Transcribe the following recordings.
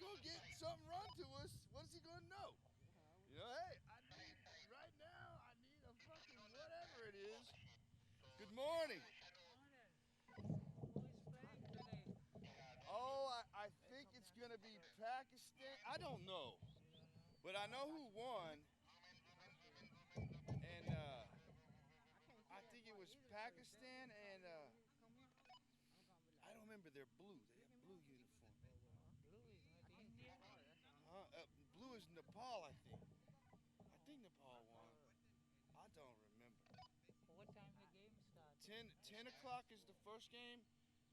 go get something run to us. What's he gonna know? Hey, right now. I need a fucking whatever it is. Good morning. Who is playing today? Oh, I think it's gonna be Pakistan. I don't know, You don't know? but I know who won, and I think it was Pakistan, and I don't remember their blue. They have blue uniform. Blue is not India. Blue is Nepal, I think. I think Nepal won. I don't remember. What time the game start? 10 o'clock is the first game,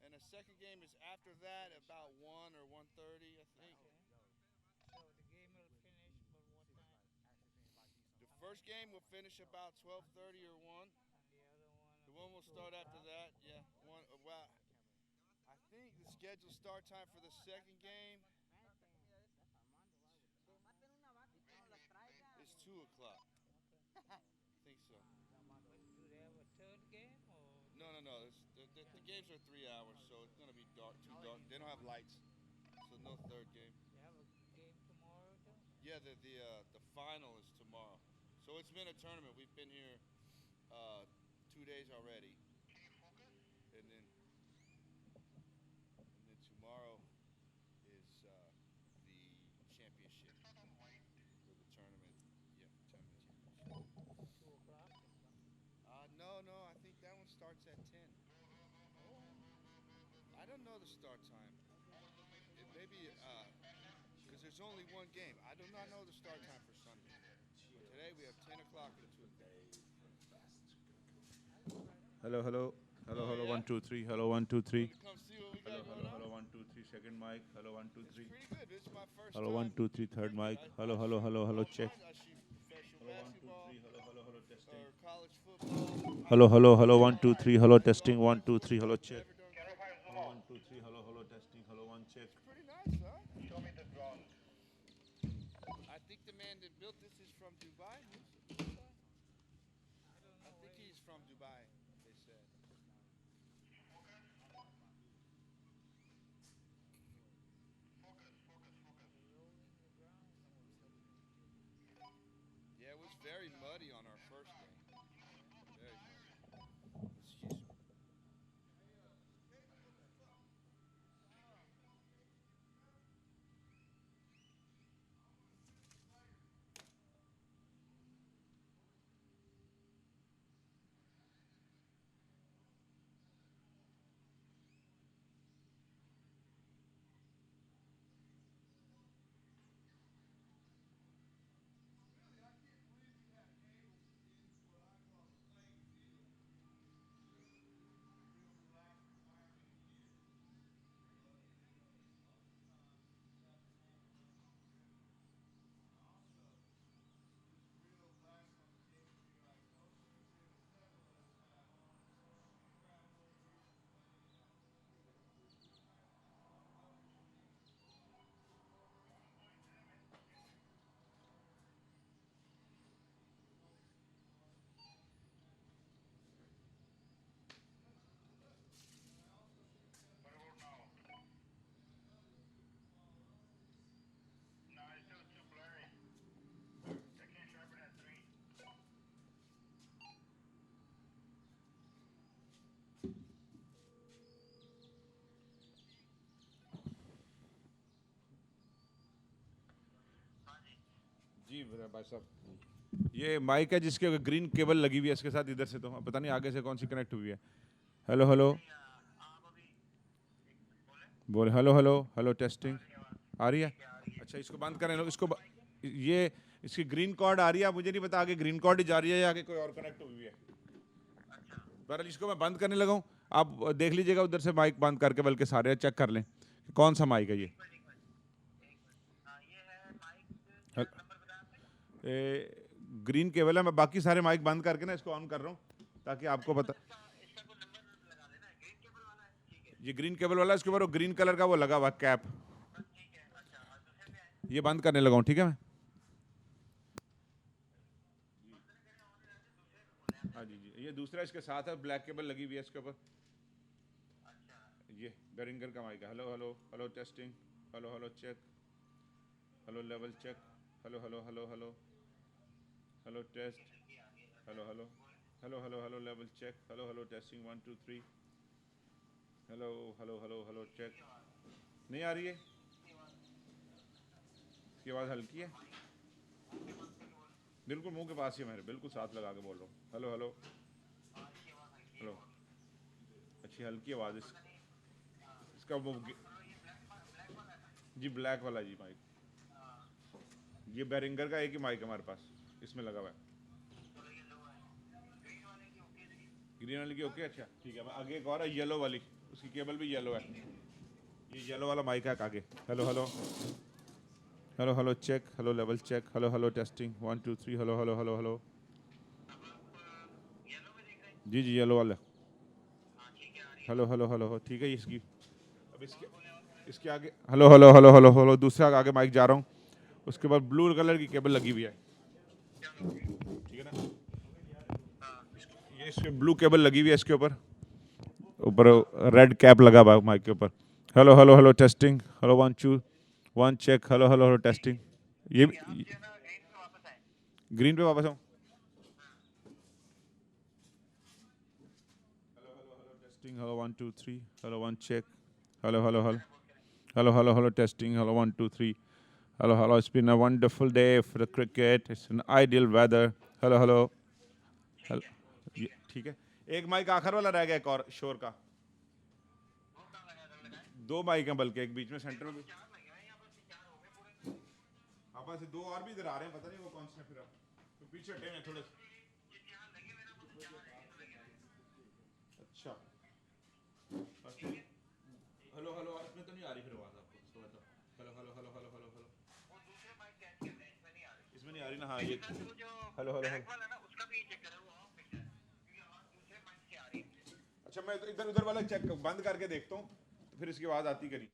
and the second game is after that, about 1 or 1:30, I think. Okay. So the game will finish by what time? The I mean, first game will finish about 12:30 or 1. and the other one The one about will two start after o'clock. that. Yeah, one. Well, I think the scheduled start time for the second game is 2 o'clock. Okay. I think so. Do they have a third game or No, just no, no. The games are 3 hours, so it's gonna be dark, too dark. They don't have lights, so no third game. they have a game tomorrow too? Yeah, the final is tomorrow. So it's been a tournament. We've been here 2 days already, and then tomorrow is the championship for the tournament. Yeah, tournament championship. 2 o'clock? No, no. I think that one starts at 10. Oh, I don't know the start time. okay. It maybe because there's only one game. I do not know the start time for Sunday. But today we have 10 o'clock and 2 o'clock. Hello, hello. Hello, Oh hello, yeah. one, two, three. Hello, one, two, You three. want to come see what we Hello, got going hello, on? hello, one, two, three. Second mic. Hello, one, two, It's three. pretty good. This is my first Hello, one, time two, three. Third cricket. mic. I Hello, hello, shoot hello, hello. all Check. kinds. I shoot professional Hello, one, two, basketball three. Hello, hello, hello. Testing. or college football, Hello, hello, hello. One, two, three. Hello, testing. baseball, One, high two, school three. Hello, sports, check. whatever during cricket. Hello, one, two, three. Hello, hello, testing. Hello, one, check. It's pretty nice, huh? I think the man that built this is from Dubai. Musa? I don't I know think where he's he's from from. Dubai. They said. Rolling the ground. Yeah, it was very muddy on our first game. Yeah. Very muddy. Excuse me. जी भाई साहब ये mic है जिसके green cable लगी हुई है इसके साथ इधर से तो पता नहीं आगे से कौन सी कनेक्ट हुई है हेलो हेलो बोले हेलो हेलो हेलो टेस्टिंग आ रही है अच्छा इसको बंद करें लोग ये इसकी ग्रीन कॉर्ड आ रही है मुझे नहीं पता आगे ग्रीन कॉर्ड ही जा रही है या आगे कोई और कनेक्ट हुई है बहरहाल इसको मैं बंद करने लगा हूँ आप देख लीजिएगा उधर से माइक बंद करके बल्कि सारे चेक कर लें कि कौन सा माइक है ये ग्रीन केबल है मैं बाकी सारे माइक बंद करके ना इसको ऑन कर रहा हूँ ताकि आपको पता ये ग्रीन केबल वाला इसके ऊपर वो ग्रीन कलर का वो लगा हुआ कैप ये बंद करने लगा हूँ ठीक है मैं हाँ जी जी ये दूसरा इसके साथ है ब्लैक केबल लगी हुई है इसके ऊपर ये बेरिंगर का माइक है hello hello hello testing hello hello check hello level check. Hello hello hello hello hello test. Hello hello hello hello hello level check. Hello hello testing 1 2 3. Hello hello hello hello check. नहीं आ रही है. इसकी आवाज़ हल्की है. बिल्कुल मुंह के पास ही है मेरे, बिल्कुल साथ लगा के बोल रहा हूँ. Hello hello hello. अच्छी हल्की आवाज़ इसका वो जी ब्लैक वाला जी माइक. ये बैरिंगर का एक ही माइक है हमारे पास, इसमें लगा हुआ है. ग्रीन वाली की ओके. अच्छा ठीक है. आगे एक और है येलो वाली, उसकी केबल भी येलो है. ये येलो वाला माइक है आगे. Hello hello hello hello check. Hello level check. Hello hello testing 1 2 3. Hello hello hello hello. जी जी येलो वाला. हेलो हेलो हेलो ठीक है. इसकी अब इसके इसके आगे hello hello hello hello hello दूसरा आगे माइक जा रहा हूँ. उसके बाद ब्लू कलर की केबल लगी हुई है. ठीक है ना. ये इसमें ब्लू केबल लगी हुई है. इसके ऊपर ऊपर रेड कैप लगा हुआ है माइक के ऊपर. Hello hello hello testing. Hello 1 2 1 check. Hello hello hello testing. ये ग्रीन पे वापस आऊँ. Testing. Hello 1 2 3. Hello 1 check. Hello hello hello hello hello hello testing. Hello 1 2 3. Hello hello. It's been a wonderful day for the cricket. It's an ideal weather. Hello hello. ठीक है. एक mic आखिर वाला रह गया एक और शोर का. दो माइक हैं बल्कि, एक बीच में सेंटर में भी. हाँ से दो और भी इधर आ रहे हैं, पता नहीं वो कौन से हैं. फिर तो पीछे हटे हैं थोड़े. अच्छा. हेलो हेलो इसमें तो नहीं आ रही फिर आवाज़ आपको. इसको बताओ. Hello hello hello hello hello hello. इसमें नहीं आ रही ना. हाँ ये हेलो हेलो हेलो. अच्छा मैं तो इधर उधर वाला चेक बंद करके देखता हूँ, तो फिर इसकी आवाज़ आती करी.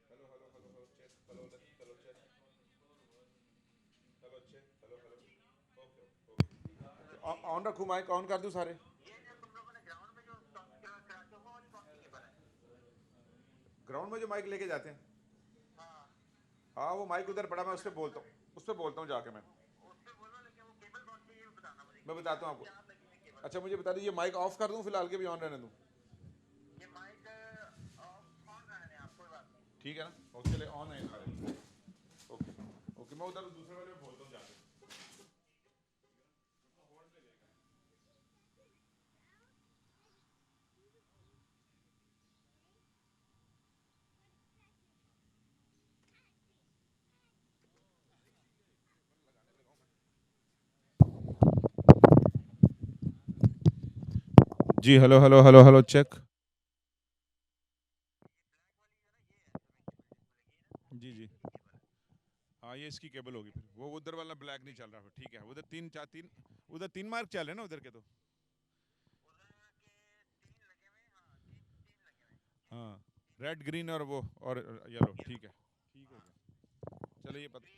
Hello hello hello hello check. Hello hello check. Hello check. Hello hello. Okay okay. On रखूँ माइक, ऑन कर दूँ सारे. ग्राउंड में जो माइक लेके जाते हैं. हाँ वो माइक उधर पड़ा, मैं उस पर बोलता हूँ. उस पर बोलता हूँ जाके मैं बताता हूँ आपको. अच्छा मुझे बता दीजिए, माइक ऑफ कर दूँ फिलहाल के भी ऑन रहने दूँ. ठीक है ना. उसके लिए ऑन है सारे. Okay okay. मैं उधर दूसरे वाले में बोलता हूँ जाके. जी hello hello hello hello check. जी जी. हाँ ये इसकी केबल होगी फिर. वो उधर वाला ब्लैक नहीं चल रहा फिर. ठीक है. उधर तीन चार तीन, उधर 3 मार्क चल रहे हैं ना उधर के तो. हाँ रेड ग्रीन और वो और येलो. ठीक है. ठीक हो गया. चलो ये पता.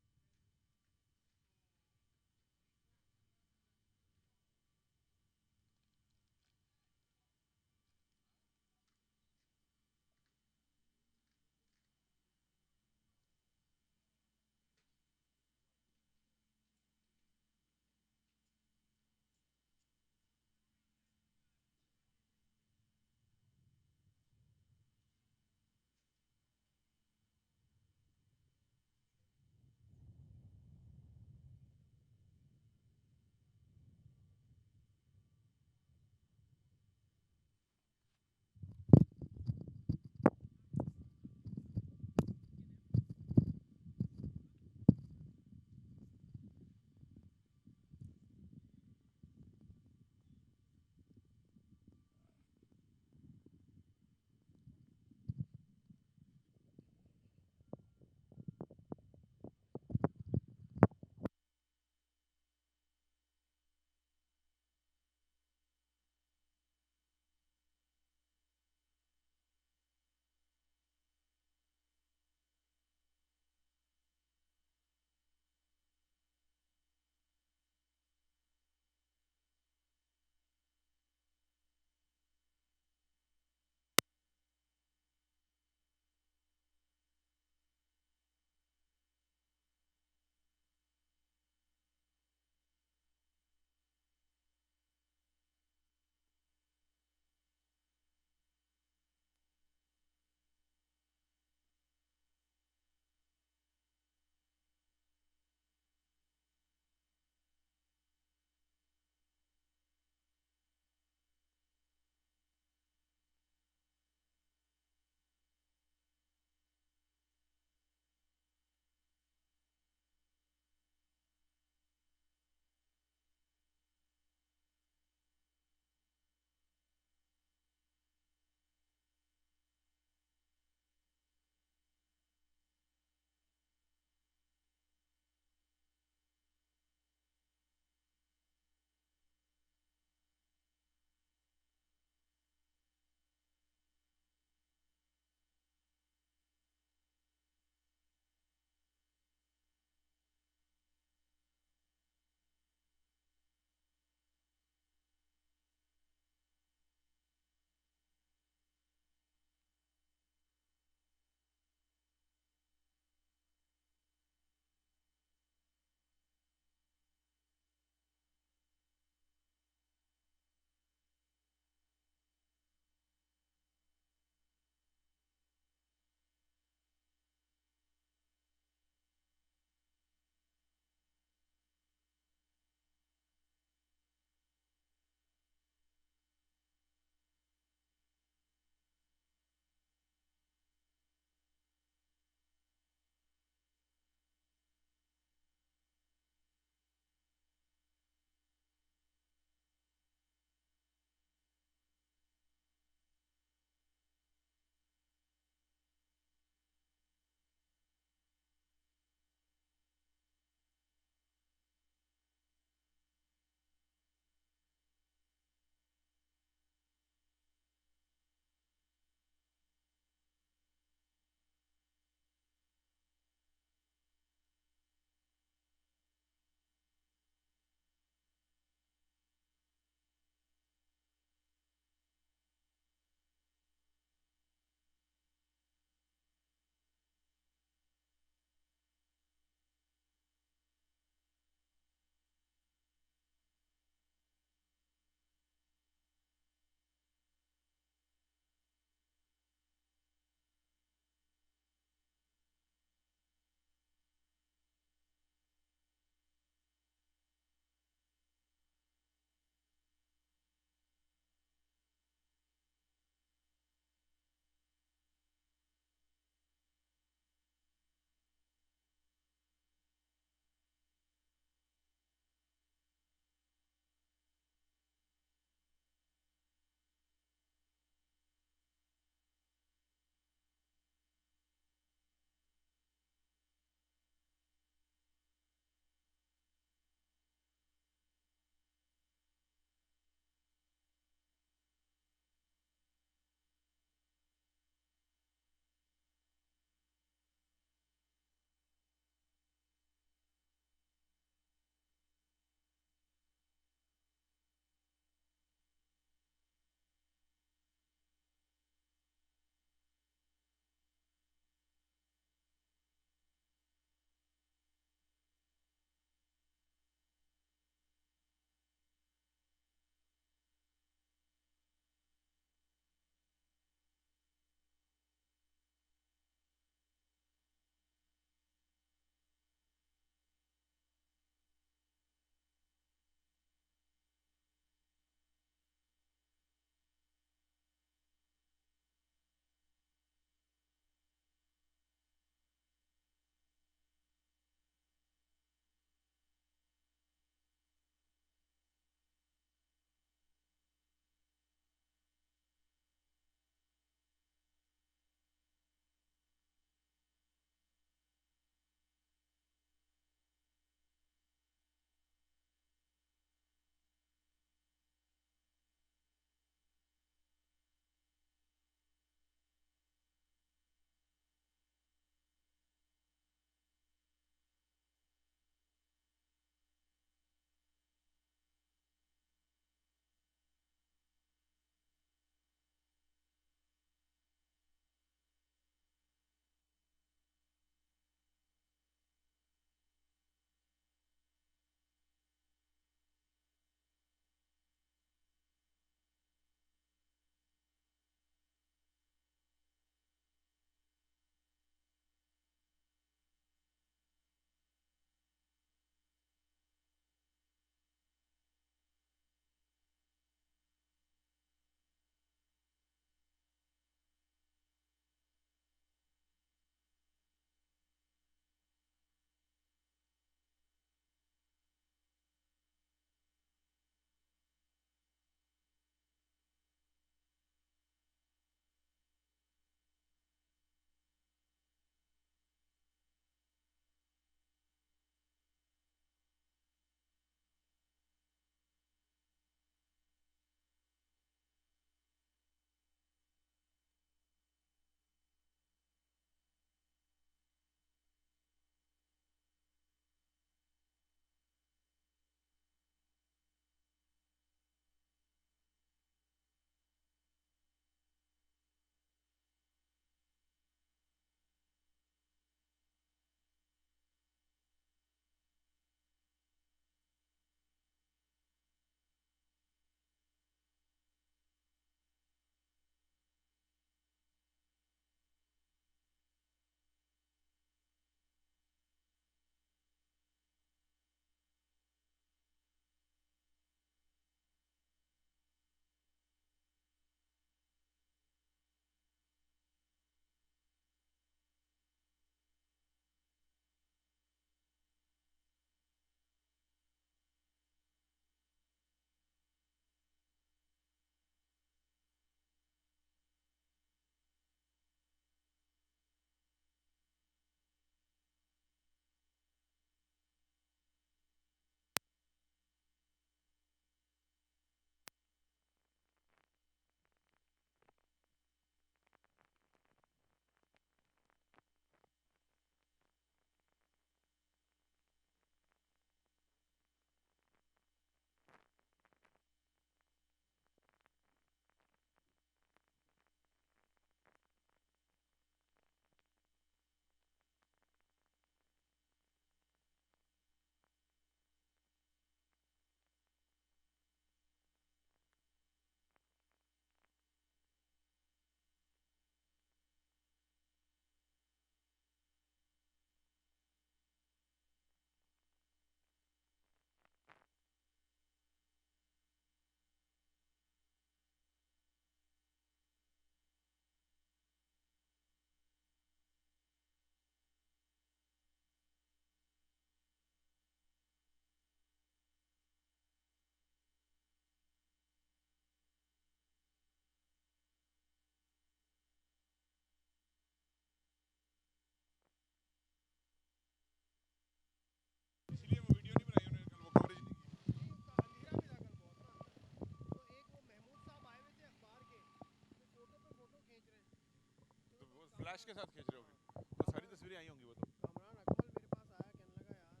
फ्लैश के साथ खींच रहे होगे तो सारी तस्वीरें आई होंगी वो तो। कामरान अकमल मेरे पास आया, कहने लगा यार भाई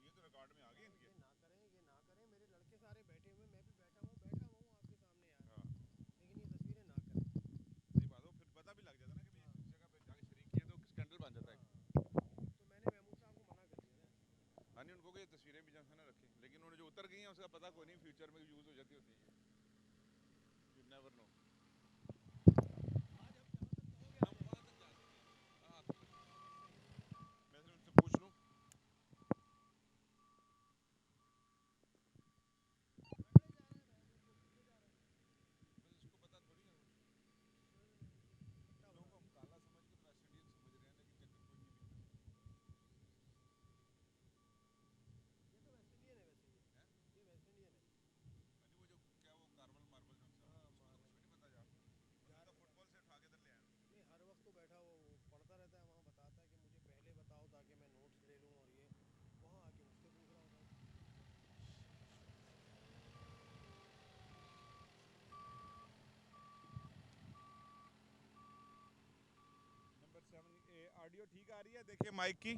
ये तो रिकॉर्ड में आ गए इनके। ये ना करें, ये ना करें, मेरे लड़के सारे बैठे हुए, मैं भी बैठा हुआ हूँ आपके सामने यार, हाँ लेकिन ये तस्वीरें ना करें। सही बात हो, फिर पता भी लग जाता ना कि भाई इस जगह पे जाके शरीक किए तो स्कैंडल बन जाता है। तो मैंने महमूद साहब को मना कर दिया ना। हाँ नहीं, उनको ये तस्वीरें भी जो है ना रखें, लेकिन उन्होंने जो उतर गई हैं उसका पता कोई नहीं, फ्यूचर में यूज हो जाती होती है, यू नेवर नो। हम वहाँ तक जा सकते हैं, हाँ मैं उनसे पूछ लूँ। बस इसको पता थोड़ी है, लोगों को हम काला समझ के वेस्ट इंडियन समझ रहे हैं, लेकिन चक्कर कोई नहीं भी। ये तो वेस्ट इंडियन है, वैसे ये वेस्ट इंडियन है। अरे वो जो क्या वो कार्बल मार्बल जो सा, हाँ इसको तो कुछ भी नहीं पता यार, उसने यार तो फुटबॉल से उठा के इधर ले आया। नहीं, हर वक्त तो बैठा वो पढ़ता रहता है, वहाँ बताता है कि मुझे पहले बताओ ताकि मैं नोट्स ले लूँ, और ये वहाँ आके मुझसे पूछ रहा होता है। नंबर 7 ऑडियो ठीक आ रही है, देखिए माइक की।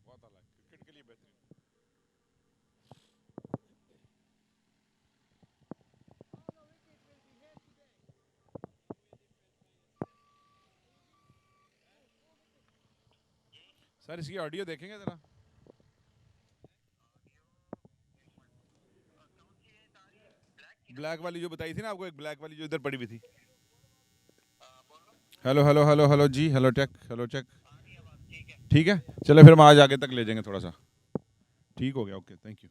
बहुत अलग क्रिकेट के लिए बेहतरीन। सर इसकी ऑडियो देखेंगे जरा, ब्लैक वाली जो बताई थी ना आपको, एक ब्लैक वाली जो इधर पड़ी हुई थी। हेलो हेलो हेलो हेलो जी, हेलो चेक, हेलो चेक। ठीक है, चलो फिर हम आज आगे तक ले जाएंगे थोड़ा सा। ठीक हो गया, ओके थैंक यू।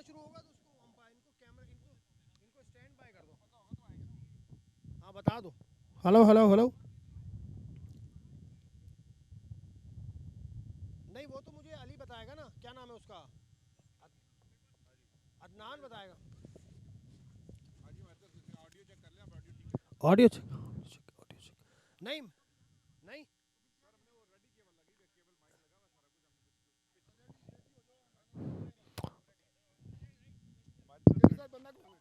शुरू होगा तो उसको अंपायर इनको कैमरा इनको इनको स्टैंड बाय कर दो। हाँ बता दो। Hello hello hello. नहीं वो तो मुझे अली बताएगा ना, क्या नाम है उसका, अदनान बताएगा। ऑडियो चेक कर ले आप, ऑडियो ठीक है? Audio check, audio check. नहीं नहीं सर हमने वो रेडी केबल लगी हुई है, केबल माइक लगा हुआ सारा कुछ, हमने तेरे साथ बंदा कौन है?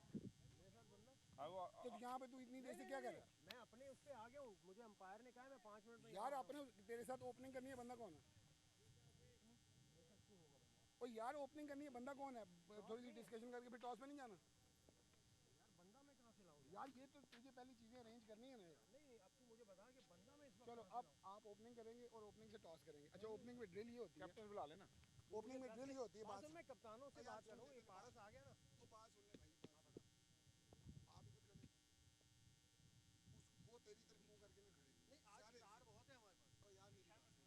हाँ तो यहाँ पे तू इतनी देर से क्या कर रहा है? मैं अपने उस पे आ गया हूँ, मुझे अंपायर ने कहा है मैं 5 मिनट में यार अपने तेरे साथ ओपनिंग करनी है, बंदा कौन है? ओ यार ओपनिंग करनी है, बंदा कौन है? थोड़ी सी डिस्कशन करके फिर टॉस में नहीं जाना? बंदा मैं कहाँ से लाऊं यार ये तो तुझे पहले चीजें अरेंज करनी है ना यार। नहीं अब तू मुझे बता कि बंदा मैं इस वक्त चलो कहाँ अब से आप ओपनिंग करेंगे और ओपनिंग से टॉस करेंगे। अच्छा ओपनिंग में ड्रिल ही होती है? कैप्टन बुला लेना। ओपनिंग में ड्रिल ही होती है। बात लाऊं? मैं कप्तानों से यार बात सुन करूँ, ले, ये मेरी पारस आ गया ना। वो बात सुन ले भाई, बात सुन। आप इधर खड़े, वो तेरी तरफ मुंह करके नहीं खड़े। नहीं आज तार बहुत है हमारे पास। ओ यार मेरी बात सुन,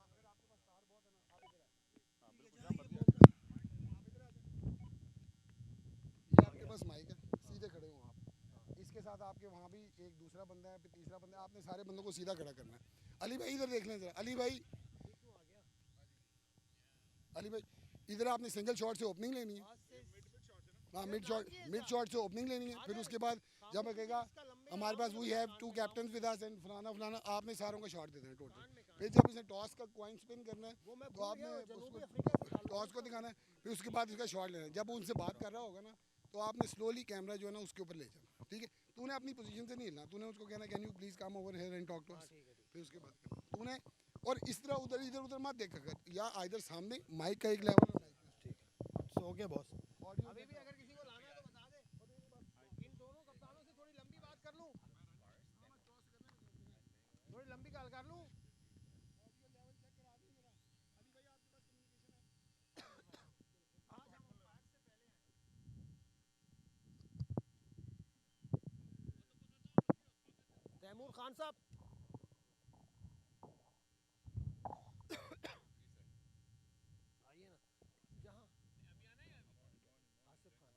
अगर आपके पास तार बहुत है ना, आप इधर आए। हाँ ठीक है बिल्कुल, जहाँ जहाँ ये मर्जी आ बोलता आप इधर आ जाओ। ये आपके पास माइक है, सीधे खड़े हो आप। इसके साथ आपके वहाँ भी एक दूसरा बंदा है, फिर तीसरा बंदा है, आपने सारे बंदों को सीधा खड़ा करना है। अली भाई इधर देख लें जरा, अली भाई, ये क्यों आ गया अली भाई इधर आपने सिंगल शॉट से ओपनिंग लेनी है। आज से हाँ ये मिड डाल शॉट, दिए मिड ऐसा। शॉट से ओपनिंग लेनी है। आ फिर जा, उसके बाद सामने जब से कहेगा इसका लंबे हमारे आराम पास से वी बता, हैव कान 2 में बताऊं। कैप्टन विद अस एंड फलाना फलाना, आपने सारों का शॉट दे देना टोटल। कान में फिर कान जब इसे टॉस का कॉइन स्पिन करना है वो मैं तो भूल आपने गया, वो जनूबी उसको अफ्रीका से ताल्लुक है टॉस को इसका। दिखाना है। फिर उसके बाद इसका शॉट लेना है। जब वो उनसे बात कर रहा होगा ना तो आपने स्लोली कैमरा जो है ना उसके ऊपर ले जाना, ठीक है? तूने अपनी पोजीशन से नहीं हिलना, तूने उसको कहना can you please come over here and talk to हाँ अस। ठीक है ठीक फिर उसके बाद करना तूने, और इस तरह उधर इधर उधर मत देखा कर, या इधर सामने माइक का एक लेवल और माइक का। ठीक है। सो गया बॉस। ऑडियो अभी भी अगर किसी को लाना है तो बता दे। इन दोनों कप्तानों से थोड़ी लंबी बात कर लूं, थोड़ी लंबी कॉल कर लूं। ऑडियो लेवल चेक करा दें जरा। अली भाई आपके पास कम्युनिकेशन है? आज हम अंपायर से पहले आए। तैमूर खान साहब आइए ना, जहाँ आसिफ खान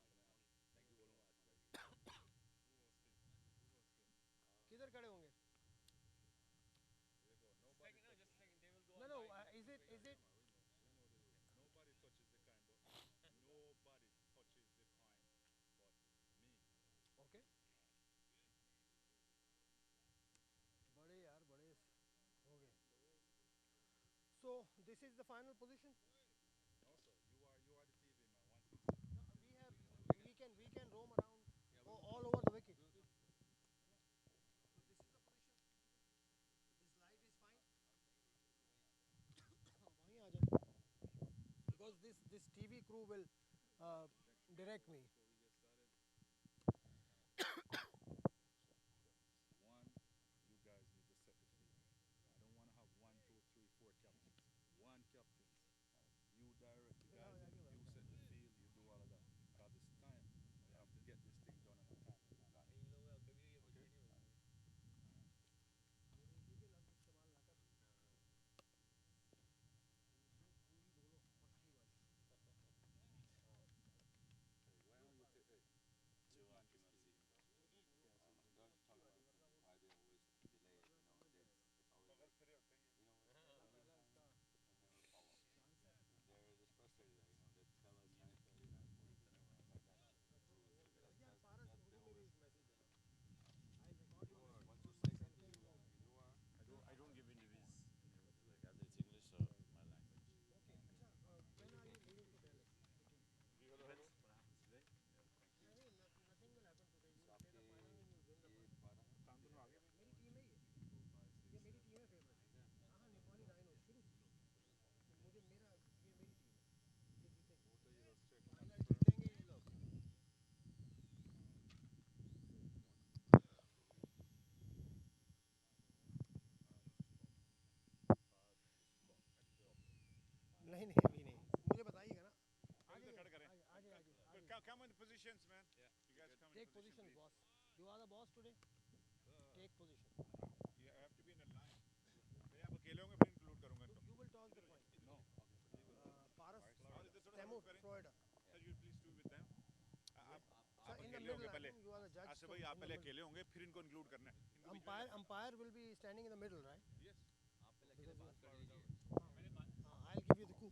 किधर खड़े होंगे? No, no. Is it? Okay. बड़े यार बड़े हो गए. So this is the final position. We can roam around all over the wicket. So this is the position. This light is fine. वहीं आ जाए. Because this TV crew will direct me. यार पारस हिंदी में भी मैसेज देना. I'll record you on the phone. Send him along. I don't give interviews like either it's English or my language. Okay. अच्छा when are you leaving for Dallas? Depends what happens today. नहीं nothing will happen today. You will play the final and you will win the first. काम दोनों आगे में। मेरी team है ये मेरी टीम है फेवरेट. हाँ हाँ नेपाली राइनो शुरू से. मुझे मेरा ये मेरी टीम है. ये जीतेंगे. फाइनल जीतेंगे ये लोग. नहीं नहीं अभी नहीं. मुझे बताइएगा ना. आ इधर खड़े करें। जाइए आ जाइए आ जाइए. Come in positions, man. You guys come in Take position, position, please. boss. You are the boss today. Take position. You have to be in a line. मैं आप अकेले होंगे फिर इंक्लूड करूंगा तुम। You will toss the coin. No. Paras, और इधर थोड़ा Temur, move करें। Florida. Sir, you please do with से भाई आप पहले अकेले होंगे फिर इनको इंक्लूड करना है इनको बीच में Umpire will be standing in the middle, right? Yes. I'll give you the coup.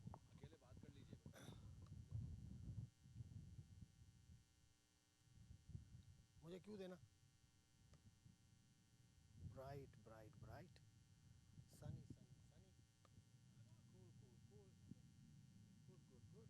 मुझे क्यों देना? Bright, bright, bright. Sunny, sunny, sunny. Cool, cool, cool. Good, good, good.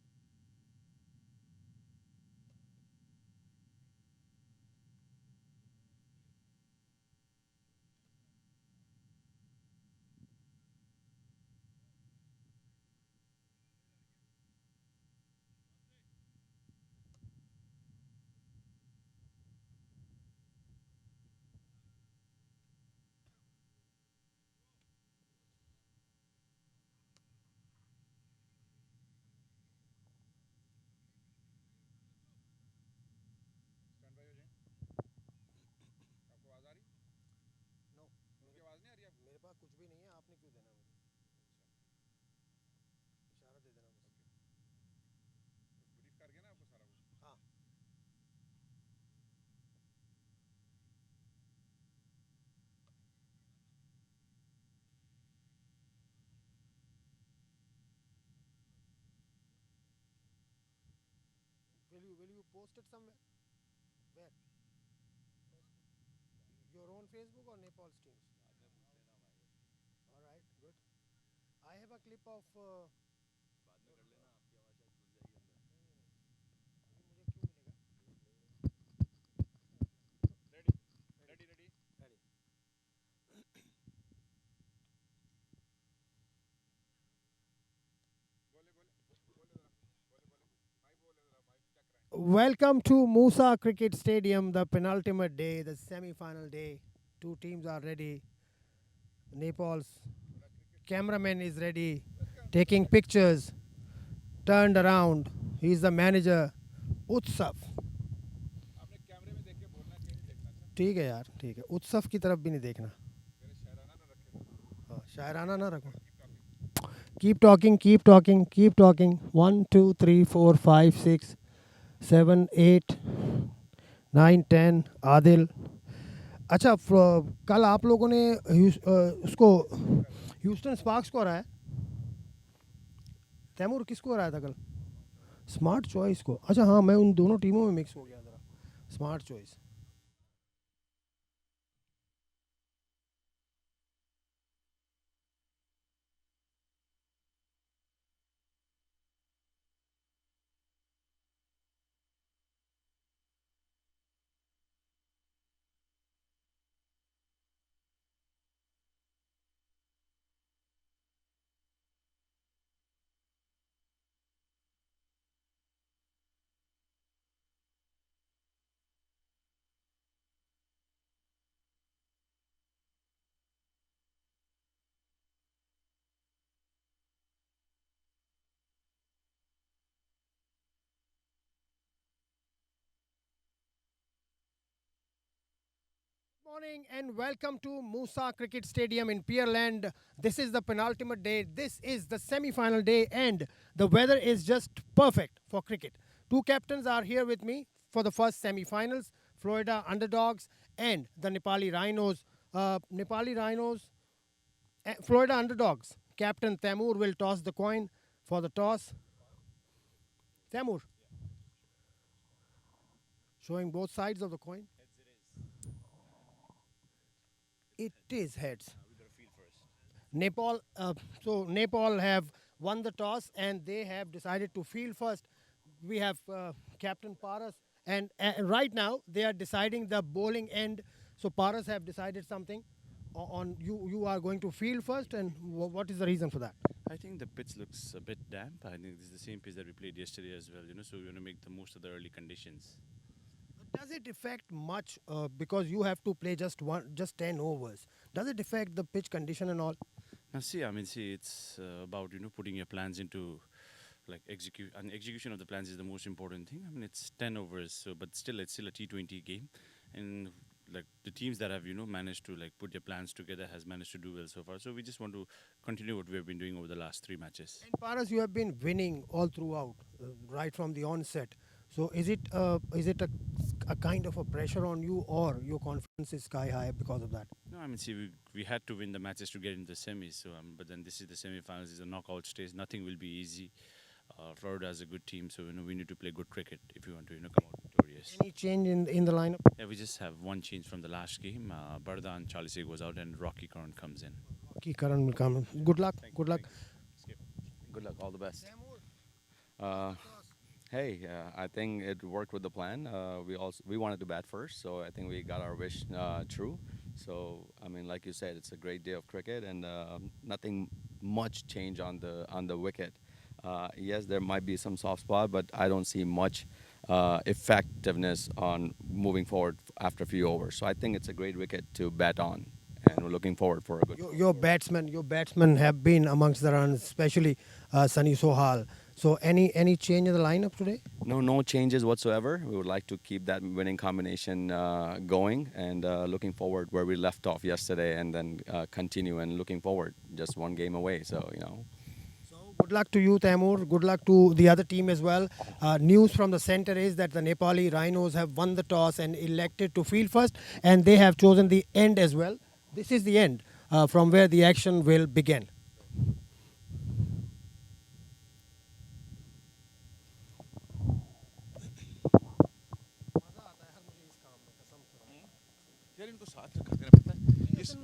Stand by हो जाएं आपको आवाज आ रही No, उनकी आवाज नहीं आ रही आपको मेरे पास कुछ भी नहीं है. आपने क्यों देना मुझे? इशारा दे देना बस. ब्रीफ कर गया ना आपको सारा कुछ हाँ. Will you post it somewhere? Where? Your own Facebook or Nepal's teams? All right, good. I have a clip of. अभी मुझे क्यों मिलेगा? Ready ready ready Ready. बोले बोले बोले जरा बोले बोले भाई बोले जरा भाई चेक रहे Welcome to Musa Cricket Stadium, the penultimate day, the semi-final day. Two teams are ready. Nepal's cameraman is ready, taking pictures. Turned around. He's the manager. उत्सव. आपने कैमरे में देख के बोलना है कि नहीं देखना अच्छा ठीक है यार, ठीक है. उत्सव की तरफ भी नहीं देखना. मेरे शायराना ना रखे हाँ, शायराना ना रखो. Keep talking Keep talking, keep talking, keep talking. 1, 2, 3, 4, 5, 6, 7, 8, 9, 10. Adil. अच्छा, कल आप लोगों ने उसको ह्यूस्टन स्पार्क्स को हराया. तैमूर किसको हराया था कल? स्मार्ट चॉइस को. अच्छा हाँ, मैं उन दोनों टीमों में मिक्स हो गया ज़रा. Smart choice. Morning and welcome to Musa Cricket Stadium in Pearland. This is the penultimate day. This is the semi-final day and the weather is just perfect for cricket. Two captains are here with me for the first semi-finals, Florida Underdogs and the Nepali Rhinos. Florida Underdogs. Captain Tamur will toss the coin for the toss. Tamur. Showing both sides of the coin. It is heads. Nepal, Nepal have won the toss and they have decided to field first. We have Captain Paras, and right now they are deciding the bowling end. So Paras have decided something on you. You are going to field first, and what is the reason for that? I think the pitch looks a bit damp. I think this is the same pitch that we played yesterday as well, so we want to make the most of the early conditions. Does it affect much because you have to play just 10 overs? Does it affect the pitch condition and all? Now, it's about putting your plans into like execute, and execution of the plans is the most important thing. I mean, it's 10 overs, so but still, it's still a T20 game, and like the teams that have managed to like put their plans together has managed to do well so far. So we just want to continue what we have been doing over the last 3 matches. And Paras, you have been winning all throughout, right from the onset. So is it a kind of a pressure on you, or your confidence is sky high because of that? No, I mean, see, we had to win the matches to get into the semis. So, but then this is the semi-finals, is a knockout stage. Nothing will be easy. Florida has a good team, so we need to play good cricket if we want to come out victorious. Any change in the lineup? Yeah, we just have one change from the last game. Barda and Charlie Say goes out, and Rocky Karan comes in. Ki Karan will come. Good luck. Good luck. Good luck, all the best. Uh, hey, I think it worked with the plan. We wanted to bat first, so I think we got our wish true. So I mean, like you said, it's a great day of cricket, and nothing much change on the wicket. Yes, there might be some soft spot, but I don't see much effectiveness on moving forward after a few overs. So I think it's a great wicket to bat on, and we're looking forward for a good. Your batsmen have been amongst the runs, especially Sunny Sohal. So any change in the lineup today? No changes whatsoever. We would like to keep that winning combination going, and looking forward where we left off yesterday, and then continue and looking forward. Just one game away, so you know. Good luck to you, Taimur. Good luck to the other team as well. News from the center is that the Nepali Rhinos have won the toss and elected to field first, and they have chosen the end as well. This is the end from where the action will begin. यार इनको साथ रखा तेरा पता है इस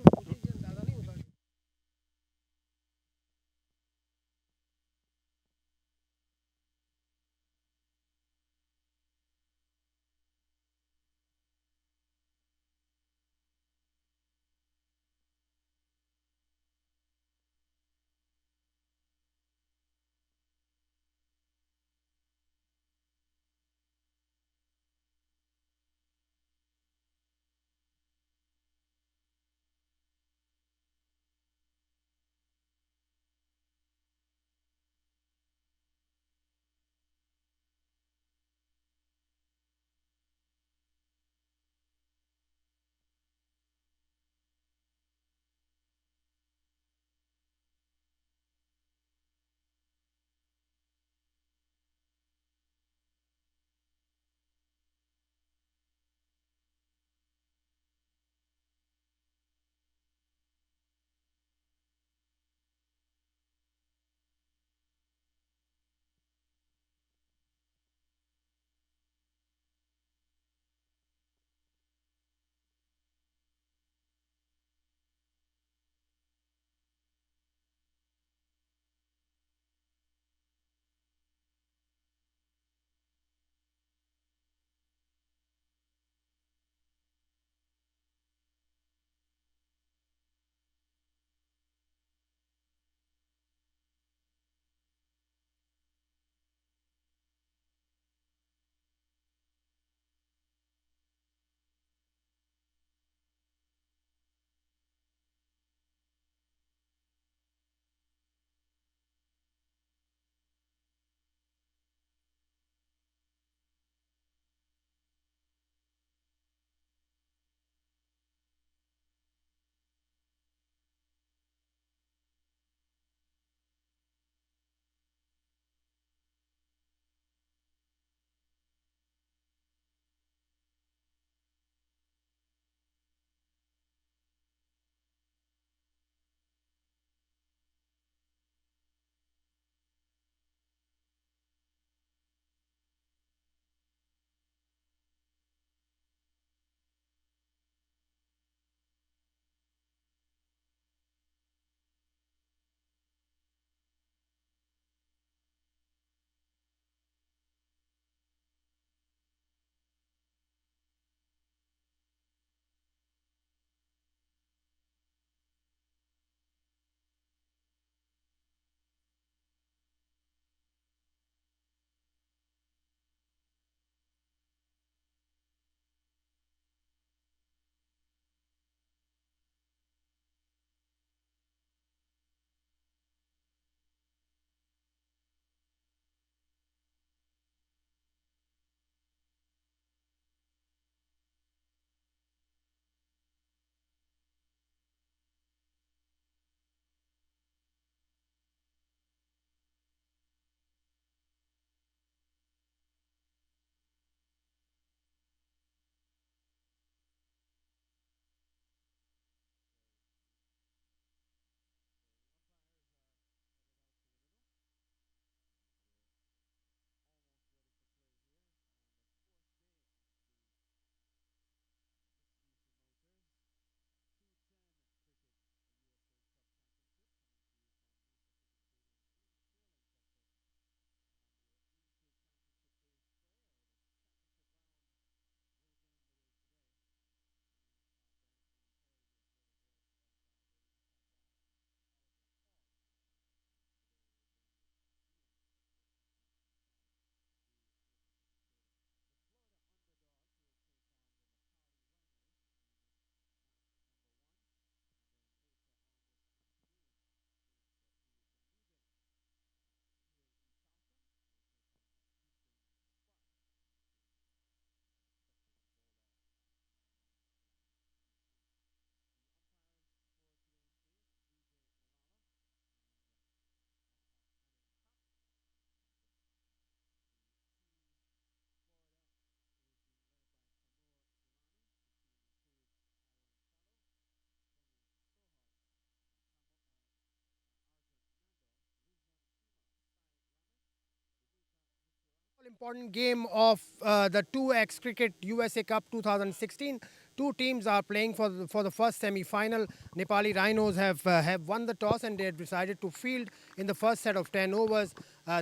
Important game of the 2X Cricket USA Cup 2016. Two teams are playing for the first semi-final. Nepali Rhinos have won the toss and they have decided to field in the first set of 10 overs.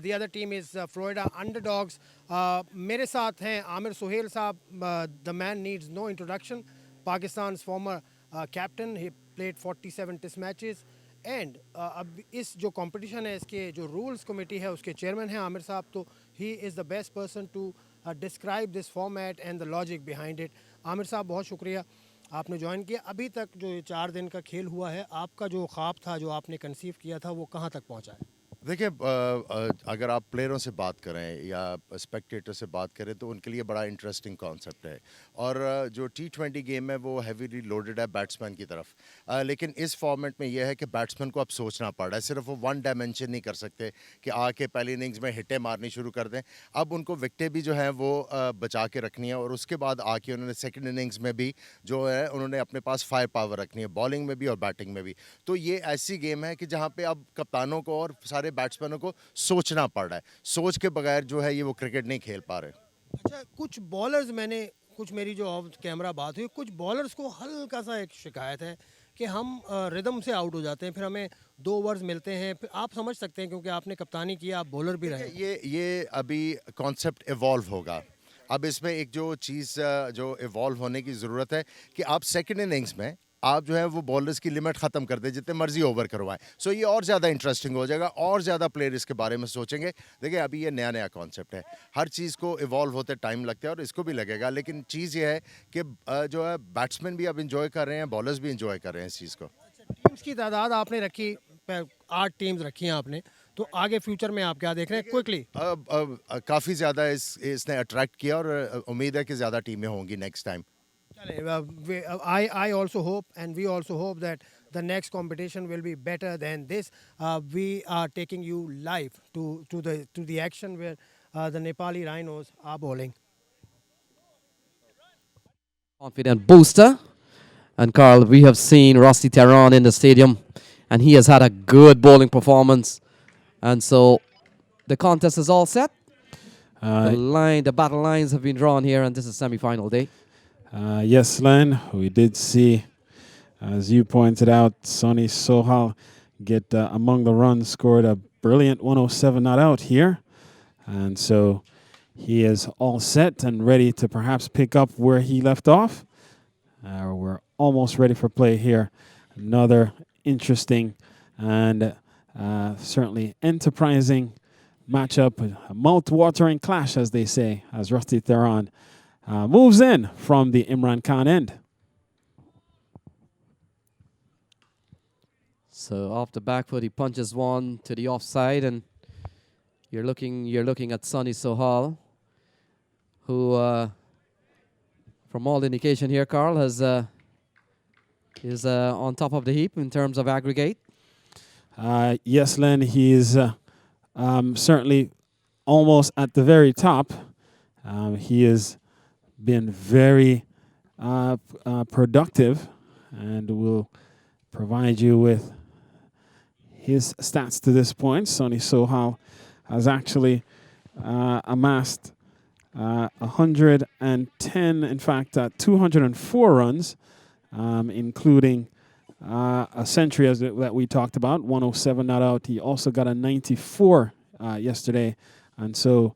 The other team is Florida Underdogs. मेरे साथ हैं आमिर सुहेल साहब. The man needs no introduction. Pakistan's former captain. He played 47 test matches. And अब इस जो competition है इसके जो रूल्स कमेटी है उसके चेयरमैन हैं आमिर साहब. तो he is the best person to describe this format and the logic behind it. Aamir साहब बहुत शुक्रिया आपने ज्वाइन किया. अभी तक जो ये 4 दिन का खेल हुआ है, आपका जो ख्वाब था जो आपने कंसीव किया था वो कहाँ तक पहुँचा है? देखिए, अगर आप प्लेयरों से बात करें या स्पेक्टेटर से बात करें तो उनके लिए बड़ा इंटरेस्टिंग कॉन्सेप्ट है. और जो T20 गेम है वो हैवीली लोडेड है बैट्समैन की तरफ. लेकिन इस फॉर्मेट में यह है कि बैट्समैन को अब सोचना पड़ रहा है. सिर्फ वो वन डायमेंशन नहीं कर सकते कि आके पहली इनिंग्स में हिटें मारनी शुरू कर दें. अब उनको विकटें भी जो हैं वो बचा के रखनी है और उसके बाद आके उन्होंने सेकेंड इनिंग्स में भी जो है उन्होंने अपने पास फायर पावर रखनी है, बॉलिंग में भी और बैटिंग में भी. तो ये ऐसी गेम है कि जहाँ पे अब कप्तानों को और सारे बैट्समैनों को सोचना पड़ रहा है. सोच के बगैर जो है ये वो क्रिकेट नहीं खेल पा रहे. अच्छा, कुछ बॉलर्स कुछ मेरी जो ऑफ कैमरा बात हुई, कुछ बॉलर्स को हल्का सा एक शिकायत है कि हम रिदम से आउट हो जाते हैं, फिर हमें 2 ओवर्स मिलते हैं. फिर आप समझ सकते हैं क्योंकि आपने कप्तानी की, आप बॉलर भी रहे. ये अभी कॉन्सेप्ट इवॉल्व होगा. अब इसमें एक जो चीज़ जो इवॉल्व होने की ज़रूरत है कि आप सेकेंड इनिंग्स में आप जो है वो बॉलर्स की लिमिट ख़त्म कर दें, जितने मर्जी ओवर करवाएं. सो ये और ज़्यादा इंटरेस्टिंग हो जाएगा, और ज़्यादा प्लेयर इसके बारे में सोचेंगे. देखिए, अभी ये नया नया कॉन्सेप्ट है, हर चीज़ को इवॉल्व होते टाइम लगता है और इसको भी लगेगा. लेकिन चीज़ ये है कि जो है बैट्समैन भी अब इंजॉय कर रहे हैं, बॉलर्स भी इंजॉय कर रहे हैं इस चीज़ को. टीम्स की तादाद आपने रखी, 8 टीम्स रखी हैं आपने, तो आगे फ्यूचर में आप क्या देख रहे हैं क्विकली? काफ़ी ज़्यादा इसने अट्रैक्ट किया और उम्मीद है कि ज़्यादा टीमें होंगी next time. I also hope and we also hope that the next competition will be better than this. We are taking you live to the action where the Nepali Rhinos are bowling. Confident booster. And Carl, we have seen Rusty Tehran in the stadium, and he has had a good bowling performance. And so the contest is all set. The battle lines have been drawn here, and this is semi-final day. Yes, Len, we did see, as you pointed out, Sonny Sohal get among the runs, scored a brilliant 107 not out here. And so he is all set and ready to perhaps pick up where he left off. We're almost ready for play here. Another interesting and certainly enterprising matchup, a mouth-watering clash, as they say, as Rusty Tehran moves in from the Imran Khan end. So off the back foot, he punches one to the offside, and you're looking at Sonny Sohal, who, from all indication here, Carl, is on top of the heap in terms of aggregate. Yes, Len, he is certainly almost at the very top. He has been very productive, and will provide you with his stats to this point. Sonny Sohal has actually amassed 110, in fact, 204 runs, including a century that we talked about, 107 not out. He also got a 94 yesterday, and so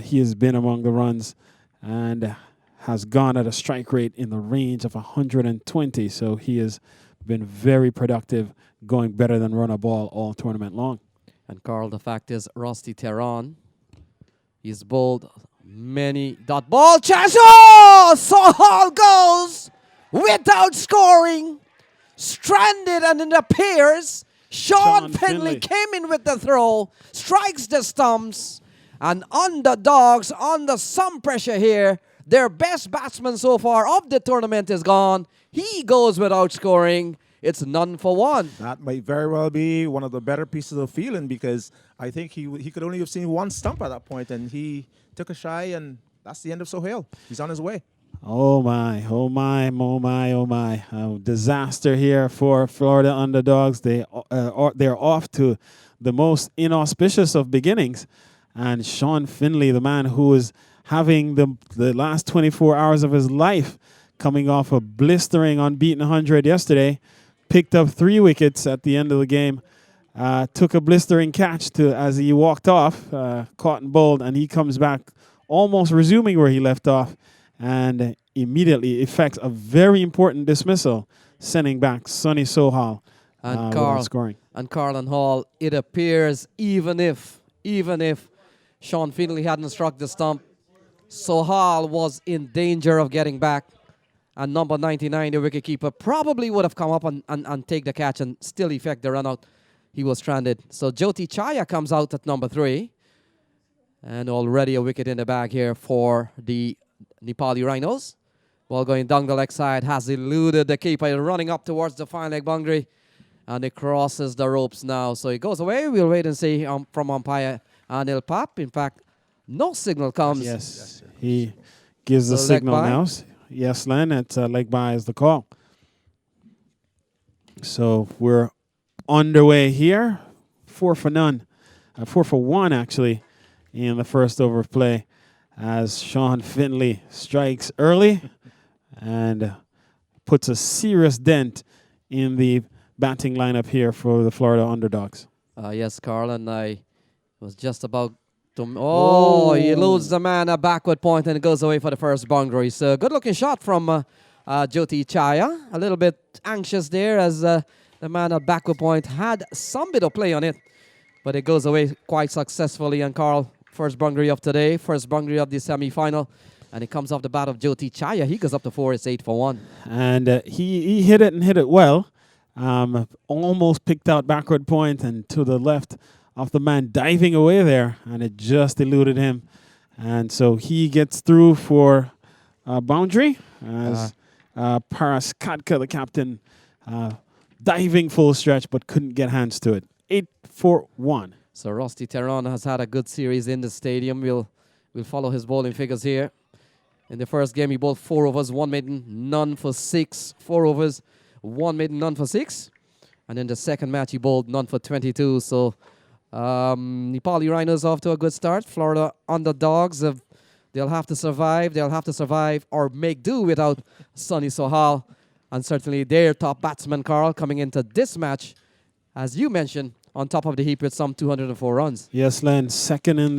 he has been among the runs and has gone at a strike rate in the range of 120. So he has been very productive, going better than run a ball all tournament long. And Carl, the fact is, Rusty Tehran, he's bowled many dot ball chance. Oh, Sohal goes without scoring, stranded, and it appears Sean Finley came in with the throw, strikes the stumps, and Underdogs under some pressure here. Their best batsman so far of the tournament is gone. He goes without scoring. It's none for one. That might very well be one of the better pieces of feeling, because I think he could only have seen one stump at that point, and he took a shy, and that's the end of Sohail. He's on his way. Oh my, oh my, oh my, oh my. Disaster here for Florida Underdogs. They're off to the most inauspicious of beginnings. And Sean Finley, the man who is having the last 24 hours of his life, coming off a blistering unbeaten 100 yesterday, picked up 3 wickets at the end of the game. Took a blistering catch as he walked off, caught and bowled, and he comes back almost resuming where he left off, and immediately effects a very important dismissal, sending back Sonny Sohal And without scoring. And Carl and Hall, it appears even if Sean Finley hadn't struck the stump, Sohal was in danger of getting back. And number 99, the wicketkeeper, probably would have come up and take the catch and still effect the run out. He was stranded. So Jyoti Chaya comes out at number 3. And already a wicket in the bag here for the Nepali Rhinos. Ball going down the leg side, has eluded the keeper, running up towards the fine leg boundary. And it crosses the ropes now. So it goes away. We'll wait and see from umpire Anil Pap. In fact, no signal comes. Yes, he gives the So leg signal by? now. Yes, Len, it's leg by is the call. So we're underway here. 4 for none. 4 for 1, actually, in the first over of play as Sean Finley strikes early and puts a serious dent in the batting lineup here for the Florida Underdogs. Yes, Carl, and I was just about to... Oh, he eludes the man at backward point and goes away for the first boundary. So good-looking shot from Jyoti Chaya. A little bit anxious there as the man at backward point had some bit of play on it, but it goes away quite successfully. And Carl, first boundary of today, first boundary of the semi-final, and it comes off the bat of Jyoti Chaya. He goes up to 4. It's 8 for 1. And he hit it and hit it well. Almost picked out backward point and to the left of the man diving away there, and it just eluded him. And so he gets through for boundary as Paras Katka, the captain, diving full stretch but couldn't get hands to it. 8 for 1. So Rusty Tehran has had a good series in the stadium. We'll follow his bowling figures here. In the first game, he bowled 4 overs, 1 maiden, none for 6. 4 overs, 1 maiden, none for 6. And in the second match, he bowled none for 22. So Nepali Rhinos off to a good start. Florida Underdogs, they'll have to survive. They'll have to survive or make do without Sonny Sohal. And certainly their top batsman, Carl, coming into this match, as you mentioned, on top of the heap with some 204 runs. Yes, Len, second in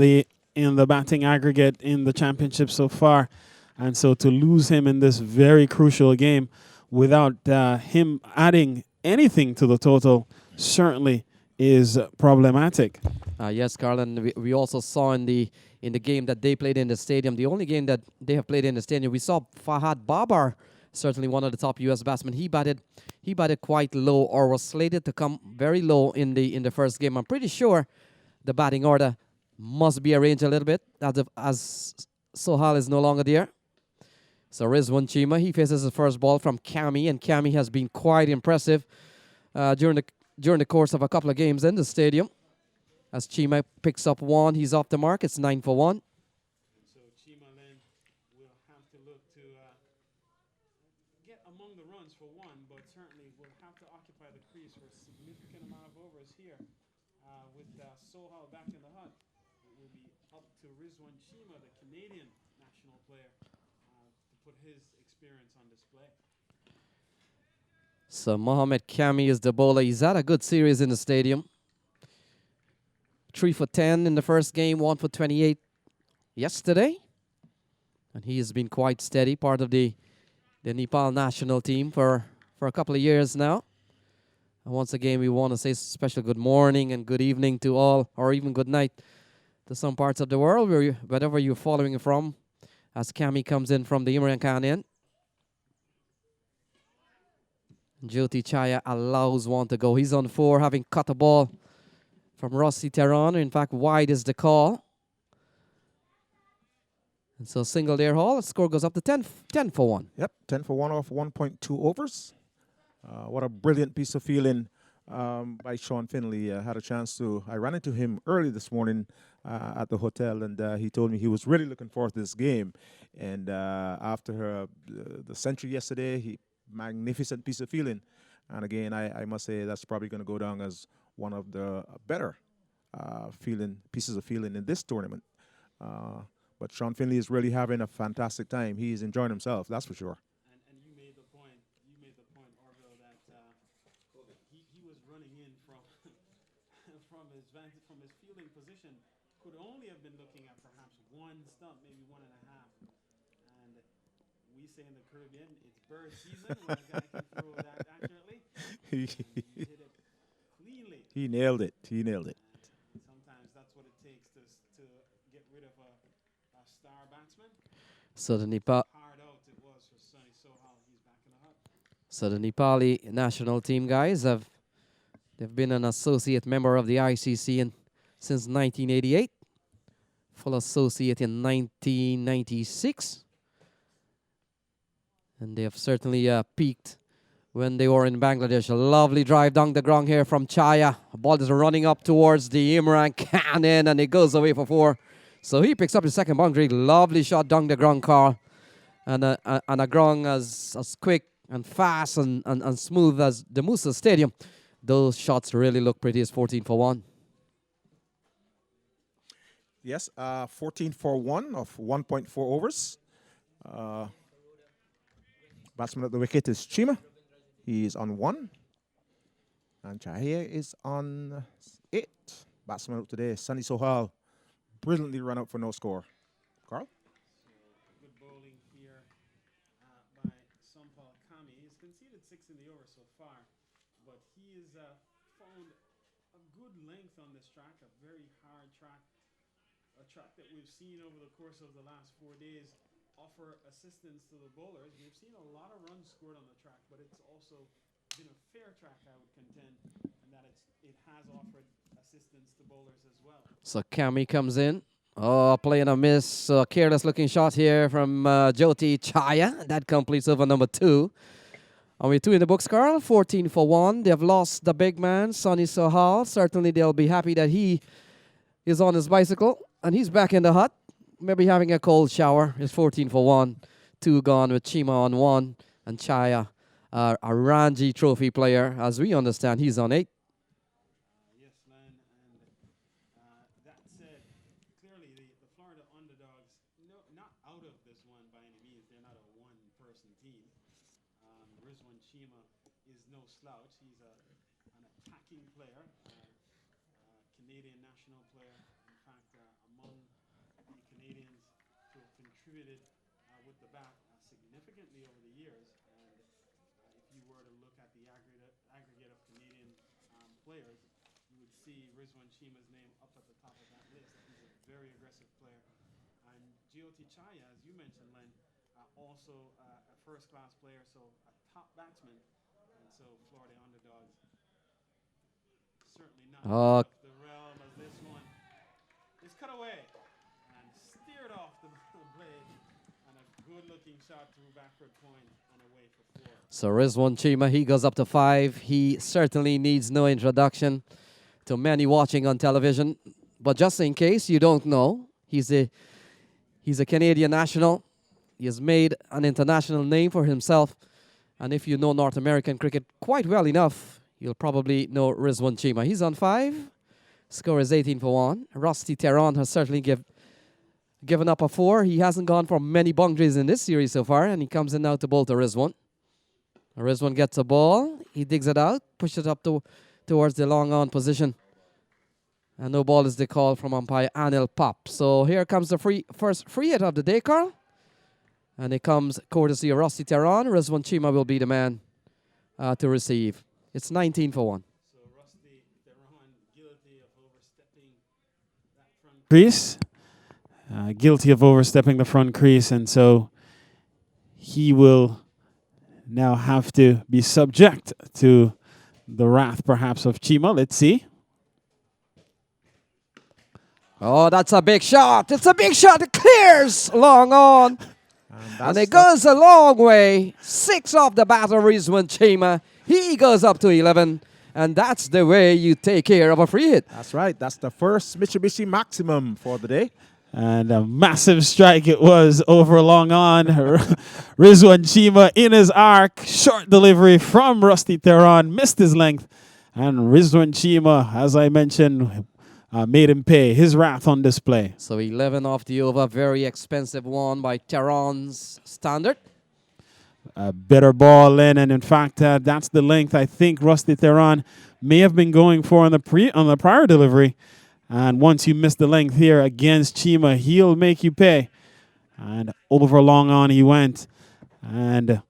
the batting aggregate in the championship so far. And so to lose him in this very crucial game without him adding anything to the total certainly is problematic. Yes, Carl, and we also saw in the game that they played in the stadium, the only game that they have played in the stadium, we saw Fahad Babar, certainly one of the top U.S. batsmen. He batted quite low, or was slated to come very low in the first game. I'm pretty sure the batting order must be arranged a little bit as Sohal is no longer there. So Rizwan Chima, he faces his first ball from Kami, and Kami has been quite impressive during the course of a couple of games in the stadium. As Chima picks up 1, he's off the mark. It's 9 for 1. So Chima then will have to look to get among the runs for 1, but certainly will have to occupy the crease for a significant amount of overs here. With Sohal back in the hut, it will be up to Rizwan Chima, the Canadian national player, to put his experience on display. So Mohamed Kami is the bowler. He's had a good series in the stadium. 3 for 10 in the first game, 1 for 28 yesterday. And he has been quite steady, part of the Nepal national team for a couple of years now. And once again, we want to say special good morning and good evening to all, or even good night to some parts of the world, wherever you're following from, as Kami comes in from the Imran Khan end. Jyoti Chaya allows 1 to go. He's on 4, having cut a ball from Rossi Tehran. In fact, wide is the call. And so single there, Hall. The score goes up to 10 for 1. Yep, 10 for 1 off 1.2 overs. What a brilliant piece of fielding by Sean Finley. I ran into him early this morning at the hotel, and he told me he was really looking forward to this game. And after the century yesterday, magnificent piece of fielding. And again, I must say that's probably going to go down as one of the better pieces of feeling in this tournament. But Sean Finley is really having a fantastic time. He's enjoying himself, that's for sure. And you made the point, Orville, that he was running in from from his fielding position, could only have been looking at perhaps one stump, maybe one and a half. And we say in the Caribbean, it's bird season when a guy can throw that accurately. He hit it cleanly. He nailed it. And sometimes that's what it takes to get rid of a star batsman. So the Hard out it was for Sonny Sohal. He's back in the hut. So the Nepali national team guys they've been an associate member of the ICC since 1988, full associate in 1996, and they have certainly peaked when they were in Bangladesh. A lovely drive down the ground here from Chaya. The ball is running up towards the Imran Khan and it goes away for 4. So he picks up the second boundary. Lovely shot down the ground, Carl, and a ground as quick and fast and smooth as the Musa Stadium. Those shots really look pretty. It's 14 for 1. Yes, 14 for 1 of 1.4 overs. Batsman at the wicket is Chima. He is on 1. And Chahia is on 8. Batsman up today, Sunny Sohal. Brilliantly run out for no score. Carl? Good bowling here by Sampal Kami. He's conceded 6 in the over so far, but he has found a good length on this track, a very hard track, a track that we've seen over the course of the last 4 days offer assistance to the bowlers. We've seen a lot of runs scored on the track, but it's also been a fair track, I would contend, and that it has offered assistance to bowlers as well. So Kami comes in. Oh, playing a miss. Careless looking shot here from Jyoti Chaya. That completes over number 2. And we're 2 in the books, Carl. 14 for 1. They've lost the big man, Sonny Sohal. Certainly they'll be happy that he is on his bicycle and he's back in the hut. Maybe having a cold shower. It's 14 for 1. 2 gone with Chima on 1. And Chaya, a Ranji Trophy player. As we understand, he's on 8. Yes, Len. And that said, clearly the Florida Underdogs, not out of this one by any means. They're not a one-person team. Rizwan Chima is no slouch. He's an attacking player, Canadian national player. In fact, among the Canadians who have contributed with the bat significantly over the years. And if you were to look at the aggregate of Canadian players, you would see Rizwan Chima's name up at the top of that list. He's a very aggressive player. And Jyoti Chaya, as you mentioned, Len, also a first-class player, so a top batsman. And so Florida Underdogs certainly not out of the realm as this one is cut away and steered off the blade, and a good-looking shot through backward point and away for 4. So Rizwan Chima, he goes up to 5. He certainly needs no introduction to many watching on television. But just in case you don't know, he's a Canadian national. He has made an international name for himself. And if you know North American cricket quite well enough, you'll probably know Rizwan Chima. He's on 5. Score is 18 for 1. Rusty Tehran has certainly given up a 4. He hasn't gone for many boundaries in this series so far, and he comes in now to bowl to Rizwan. Rizwan gets a ball. He digs it out, pushes it up towards the long on position. And no ball is the call from umpire Anil Pop. So here comes the first free hit of the day, Carl. And it comes courtesy of Rusty Tehran. Rizwan Chima will be the man to receive. It's 19 for 1. So Rusty Tehran guilty of overstepping that front crease. Guilty of overstepping the front crease, and so he will now have to be subject to the wrath perhaps of Chima. Let's see. Oh, that's a big shot. It's a big shot. It clears long on. And it goes a long way. 6 off the batter, Rizwan Chima. He goes up to 11. And that's the way you take care of a free hit. That's right. That's the first Mitsubishi Maximum for the day. And a massive strike it was over long on. Rizwan Chima in his arc. Short delivery from Rusty Tehran. Missed his length. And Rizwan Chima, as I mentioned, made him pay. His wrath on display. So 11 off the over, very expensive one by Tehran's standard. A better ball in, and in fact, that's the length I think Rusty Theron may have been going for on the prior delivery. And once you miss the length here against Chima, he'll make you pay. And over long on he went. And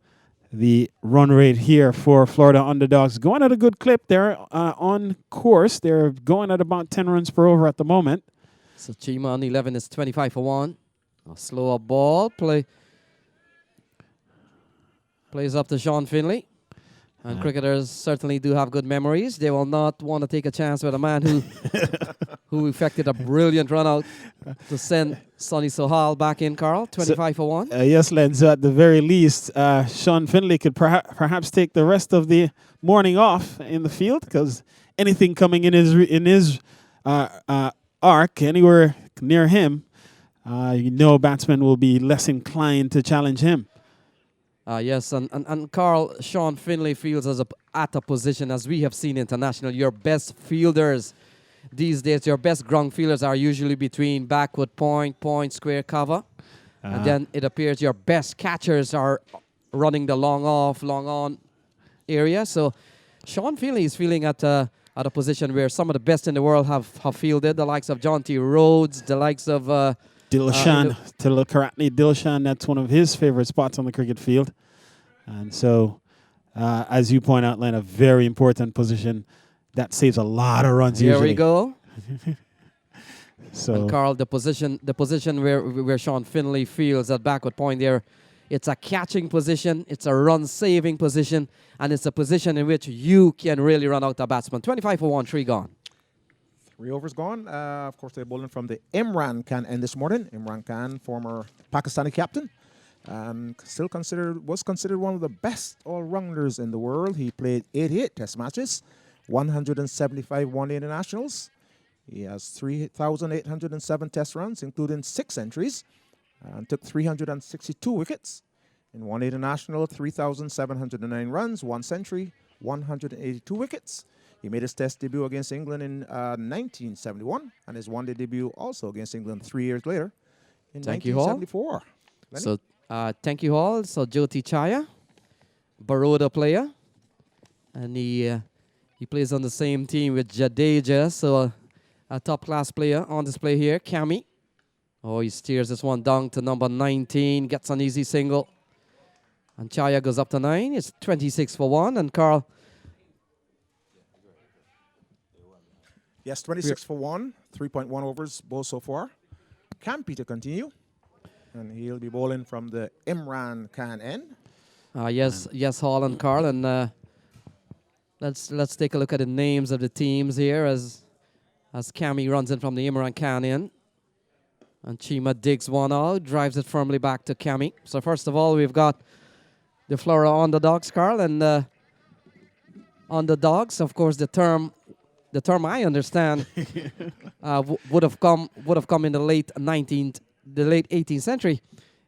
the run rate here for Florida Underdogs going at a good clip. They're on course. They're going at about 10 runs per over at the moment. So Chima on 11 is 25 for 1. A slower ball. Plays up to Sean Finley. And cricketers certainly do have good memories. They will not want to take a chance with a man who effected a brilliant run out to send Sonny Sohal back in, Carl. 25 for 1. Yes, Len. So at the very least, Sean Finley could perhaps take the rest of the morning off in the field, because anything coming in his arc, anywhere near him, batsmen will be less inclined to challenge him. Yes, and Carl, Sean Finley feels at a position, as we have seen international, your best fielders these days, your best ground fielders are usually between backward point, square, cover. And then it appears your best catchers are running the long off, long on area. So Sean Finley is feeling at a position where some of the best in the world have fielded, the likes of John T. Rhodes, the likes of Dilshan, Tilakaratne Dilshan, that's one of his favorite spots on the cricket field. And so, as you point out, Len, a very important position that saves a lot of runs Here usually. we go. So, and Carl, the position where Sean Finley feels at backward point there, it's a catching position, it's a run-saving position, and it's a position in which you can really run out a batsman. 25 for 1, 3 gone. 3 overs gone. Of course, they're bowling from the Imran Khan end this morning. Imran Khan, former Pakistani captain, and was considered one of the best all-rounders in the world. He played 88 test matches, 175 one-day internationals. He has 3,807 test runs, including 6 centuries, and took 362 wickets. In one international, 3,709 runs, 1 century, 182 wickets. He made his test debut against England in 1971, and his one-day debut also against England 3 years later in Thank you all. 1974. Lenny? So thank you all. So Jyoti Chaya, Baroda player, and he plays on the same team with Jadeja, so a top-class player on display here. Kami. Oh, he steers this one down to number 19, gets an easy single. And Chaya goes up to 9. It's 26 for 1. And Carl. Yes, 26 for 1, 3.1 overs bowled so far. Campy to continue. And he'll be bowling from the Imran Khan end. Yes, Hall and Carl. And let's take a look at the names of the teams here as Kami runs in from the Imran Khan end. And Chima digs one out, drives it firmly back to Kami. So first of all, we've got the Florida Underdogs, Carl, and Underdogs. Of course, the term I understand would have come in the late 18th century,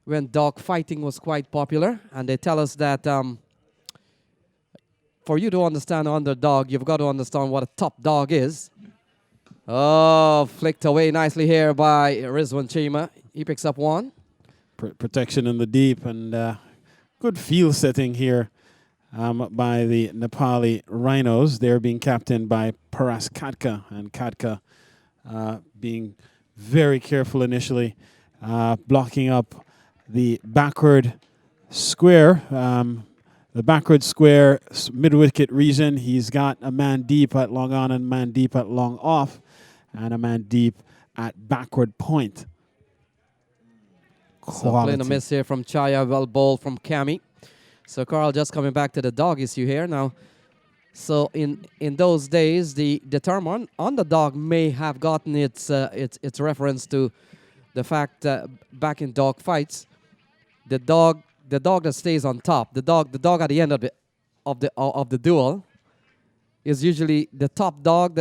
when dog fighting was quite popular. And they tell us that for you to understand underdog, you've got to understand what a top dog is. Oh, flicked away nicely here by Rizwan Chima. He picks up 1. protection in the deep, and good field setting here by the Nepali Rhinos. They're being captained by Paras Katka, and Katka being very careful initially, blocking up the backward square. The backward square mid-wicket region. He's got a man deep at long on and a man deep at long off, and a man deep at backward point. So playing a miss here from Chaya, well bowled from Kami. So Carl, just coming back to the dog issue here now. So in those days, the term underdog may have gotten its reference to the fact that back in dog fights, the dog that stays on top, the dog at the end of the duel, is usually the top dog,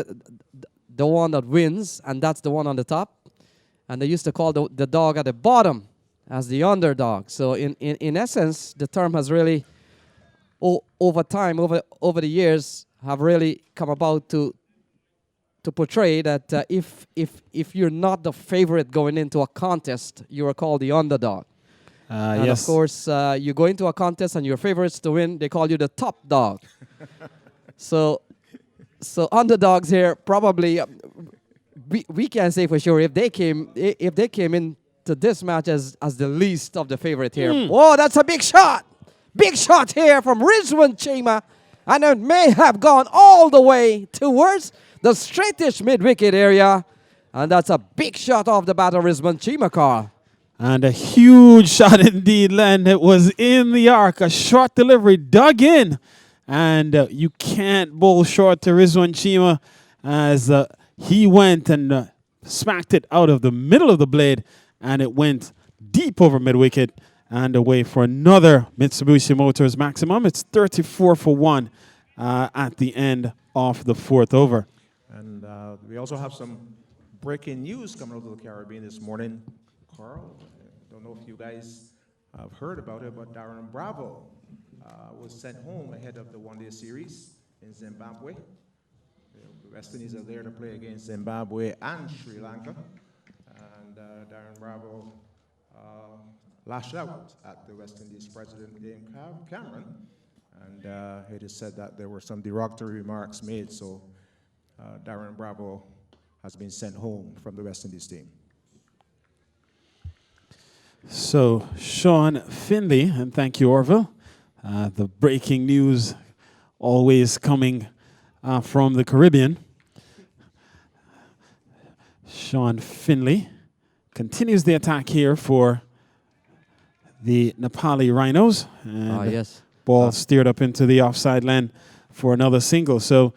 the one that wins, and that's the one on the top. And they used to call the dog at the bottom as the underdog. So in essence, the term has really, over time, over the years, have really come about to to portray that if you're not the favorite going into a contest, you are called the underdog. And Yes. of course, you go into a contest and your favorites to win, they call you the top dog. so underdogs here probably we can say for sure if they came into this match as the least of the favorite here. Oh, that's a big shot! Big shot here from Rizwan Chima, and it may have gone all the way towards the straightish mid-wicket area, and that's a big shot off the bat of Rizwan Chima, Carl. And a huge shot indeed, Len. It was in the arc. A short delivery dug in. And you can't bowl short to Rizwan Chima as he went and smacked it out of the middle of the blade. And it went deep over mid-wicket and away for another Mitsubishi Motors maximum. It's 34 for 1 at the end of the 4th over. And we also have some breaking news coming out of the Caribbean this morning. Carl, I don't know if you guys have heard about it, but Darren Bravo was sent home ahead of the one-day series in Zimbabwe. The West Indies are there to play against Zimbabwe and Sri Lanka. And Darren Bravo lashed out at the West Indies president, Dame Cameron. And it is said that there were some derogatory remarks made, so Darren Bravo has been sent home from the West Indies team. So, Sean Finley, and thank you, Orville. The breaking news always coming from the Caribbean. Sean Finley continues the attack here for the Nepali Rhinos. And Yes. ball steered up into the offside line for another single. So,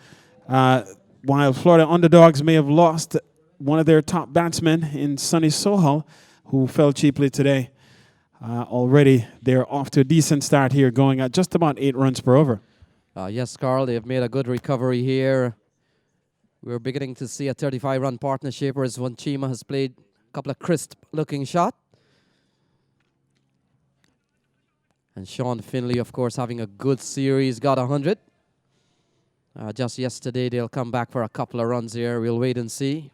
while Florida Underdogs may have lost one of their top batsmen in Sonny Sohal, who fell cheaply today, already they're off to a decent start here, going at just about 8 runs per over. Yes, Carl, they've made a good recovery here. We're beginning to see a 35-run partnership, whereas Chima has played a couple of crisp-looking shots. And Sean Finley, of course, having a good series, got 100. Just yesterday, they'll come back for a couple of runs here. We'll wait and see.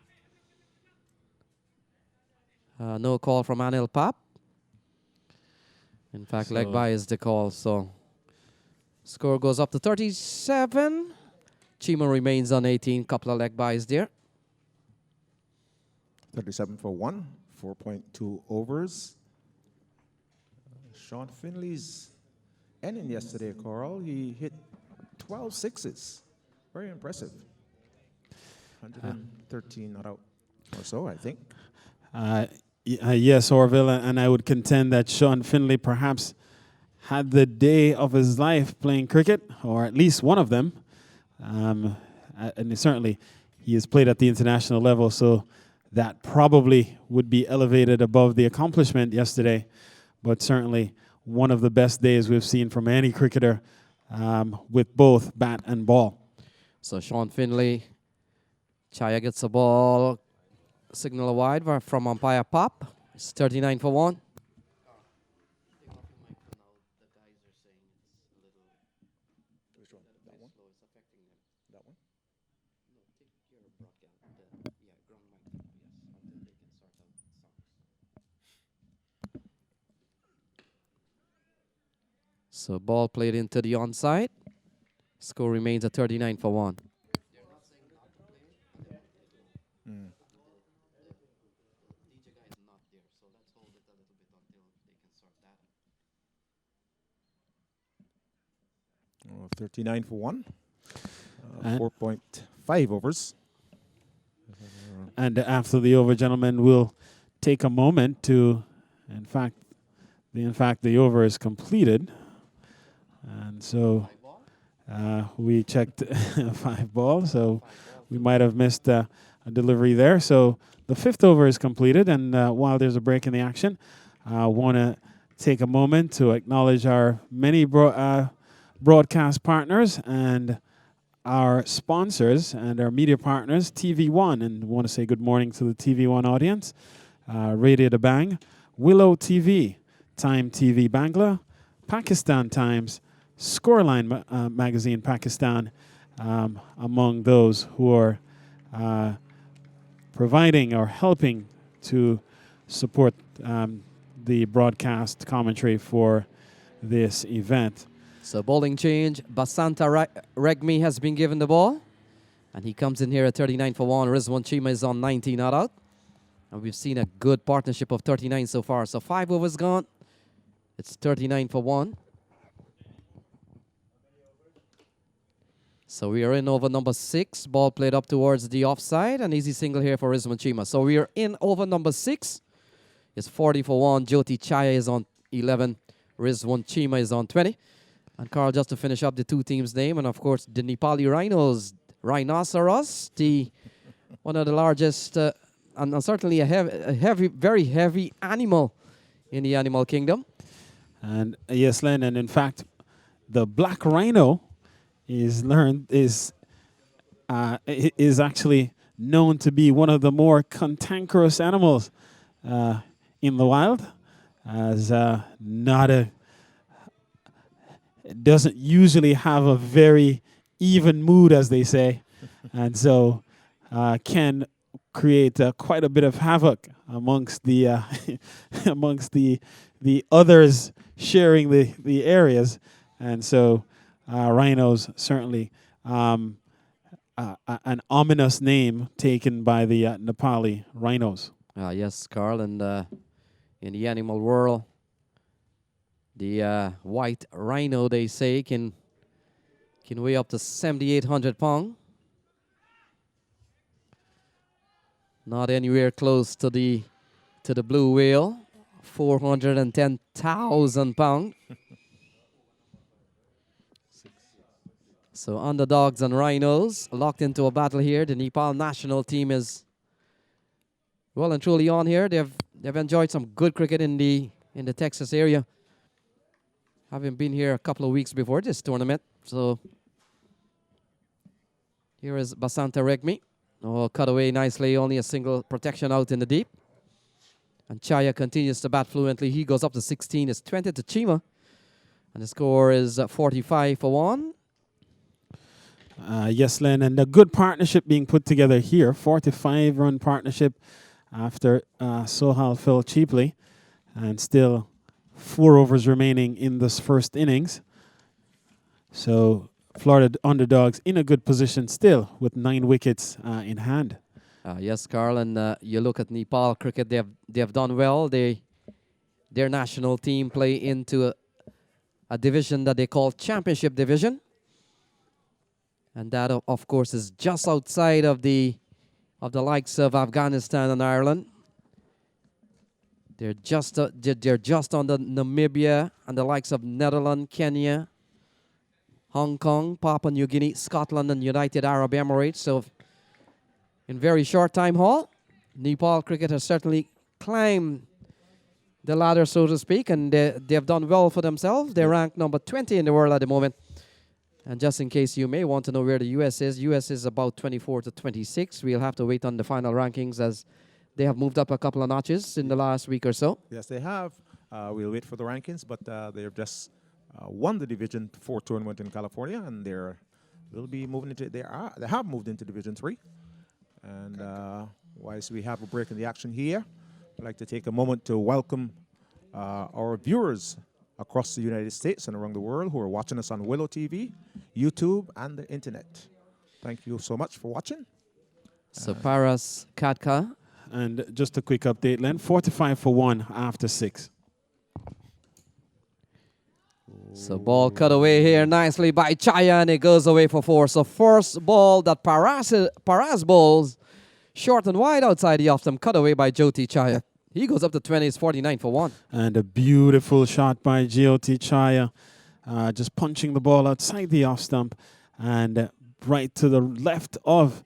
No call from Anil Pap. In fact, leg by is the call, so score goes up to 37. Chima remains on 18, couple of leg bys there. 37 for 1, 4.2 overs. Sean Finley's inning yesterday, Carl. He hit 12 sixes. Very impressive. 113 not out or so, I think. Yes, Orville, and I would contend that Sean Finley perhaps had the day of his life playing cricket, or at least one of them. And certainly he has played at the international level, so that probably would be elevated above the accomplishment yesterday. But certainly one of the best days we've seen from any cricketer with both bat and ball. So Sean Finley, Chaya gets the ball, signal wide from umpire Pop. It's 39 for 1. So ball played into the onside. Score remains at 39 for 1. Oh, 39 for 1. 4.5 overs. And after the over, gentlemen, we'll take a moment to, in fact, the over is completed. And so we checked 5 balls, so we might have missed a delivery there. So the 5th over is completed, and while there's a break in the action, I want to take a moment to acknowledge our many broadcast partners and our sponsors and our media partners, TV1, and want to say good morning to the TV1 audience, Radio Da Bang, Willow TV, Time TV Bangla, Pakistan Times, Scoreline magazine Pakistan, among those who are providing or helping to support the broadcast commentary for this event. So bowling change. Basanta Regmi has been given the ball. And he comes in here at 39 for 1. Rizwan Chima is on 19 not out. And we've seen a good partnership of 39 so far. So 5 overs gone. It's 39 for 1. So we are in over number 6. Ball played up towards the offside. An easy single here for Rizwan Chima. So we are in over number 6. It's 40 for 1. Jyoti Chaya is on 11. Rizwan Chima is on 20. And Carl, just to finish up the two teams' name, and of course the Nepali Rhinos, rhinoceros, one of the largest and certainly a very heavy animal in the animal kingdom. And yes, Len, and in fact, the black rhino is actually known to be one of the more cantankerous animals in the wild, as it doesn't usually have a very even mood, as they say, and so can create quite a bit of havoc amongst the amongst the others sharing the areas, and so rhinos certainly an ominous name taken by the Nepali rhinos. Yes, Carl, and in the animal world, the white rhino, they say, can weigh up to 7,800 pounds. Not anywhere close to the blue whale, 410,000 pounds. So underdogs and rhinos locked into a battle here. The Nepal national team is well and truly on here. They've enjoyed some good cricket in the Texas area. Having been here a couple of weeks before this tournament. So here is Basanta Regmi. Oh, cut away nicely. Only a single protection out in the deep. And Chaya continues to bat fluently. He goes up to 16. It's 20 to Chima. And the score is 45 for 1. Yes, Len, and a good partnership being put together here. 45-run partnership after Sohal fell cheaply. And still 4 overs remaining in this first innings. So Florida Underdogs in a good position still with 9 wickets in hand. Yes, Carl, and you look at Nepal cricket, they have done well. Their national team play into a division that they call Championship Division. And that, of course, is just outside of the likes of Afghanistan and Ireland. They're just under Namibia and the likes of Netherlands, Kenya, Hong Kong, Papua New Guinea, Scotland, and United Arab Emirates. So in very short time, Hall, Nepal cricket has certainly climbed the ladder, so to speak, and they have done well for themselves. They're ranked number 20 in the world at the moment. And just in case you may want to know where the U.S. is about 24 to 26. We'll have to wait on the final rankings as they have moved up a couple of notches in the last week or so. Yes, they have. We'll wait for the rankings, but they've just won the Division 4 tournament in California, and they have moved into Division 3. And whilst we have a break in the action here, I'd like to take a moment to welcome our viewers across the United States and around the world who are watching us on Willow TV, YouTube, and the internet. Thank you so much for watching. So Paras Katka. And just a quick update, Len, 45 for 1 after 6. So ball cut away here nicely by Chaya, and it goes away for 4. So first ball that Paras bowls short and wide outside the off stump, cut away by Jyoti Chaya. He goes up to 20, it's 49 for 1. And a beautiful shot by Jyoti Chaya, just punching the ball outside the off stump and right to the left of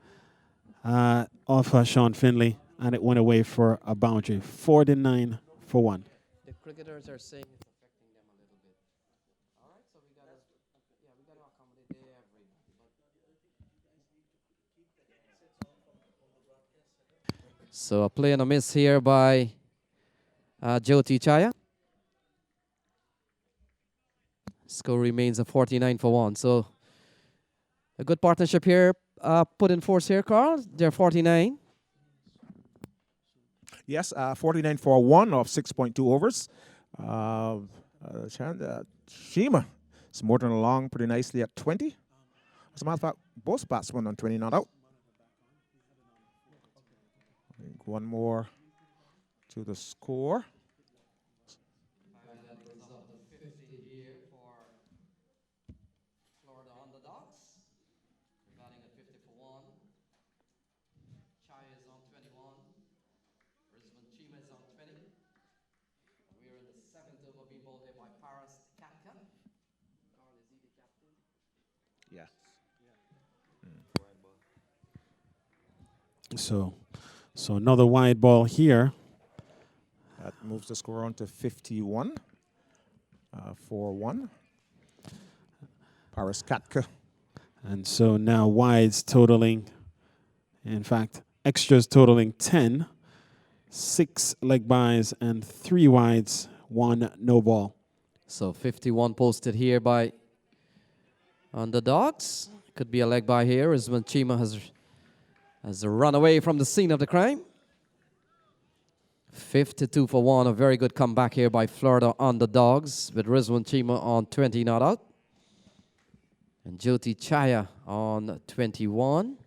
Sean Finley, and it went away for a boundary, 49 for 1. The cricketers are saying it's affecting them a little bit. All right, so we gotta accommodate everybody. So a play and a miss here by Jyoti Chaya. Score remains a 49 for 1. So a good partnership here. put in force here, Carl? They're 49. Yes, 49 for 1 of 6.2 overs. Shima is motoring along pretty nicely at 20. As a matter of fact, both batsmen on 20 not out. I think one more to the score. That goes up to 50 here for Florida Underdogs. Batting at 50 for 1. Chai is on 21. Rizwan Chima is on 20. We're in the 7th over being bowled here by Paras Katka. Carl, is he the captain? Yeah. So another wide ball here. That moves the score on to 51 for 1. Paris Katka. And so now wides totaling, in fact, extras totaling 10. 6 leg byes and 3 wides, 1 no ball. So 51 posted here by Underdogs. Could be a leg by here as when Chima has run away from the scene of the crime. 52 for 1, a very good comeback here by Florida Underdogs with Rizwan Chima on 20 not out. And Jyoti Chaya on 21.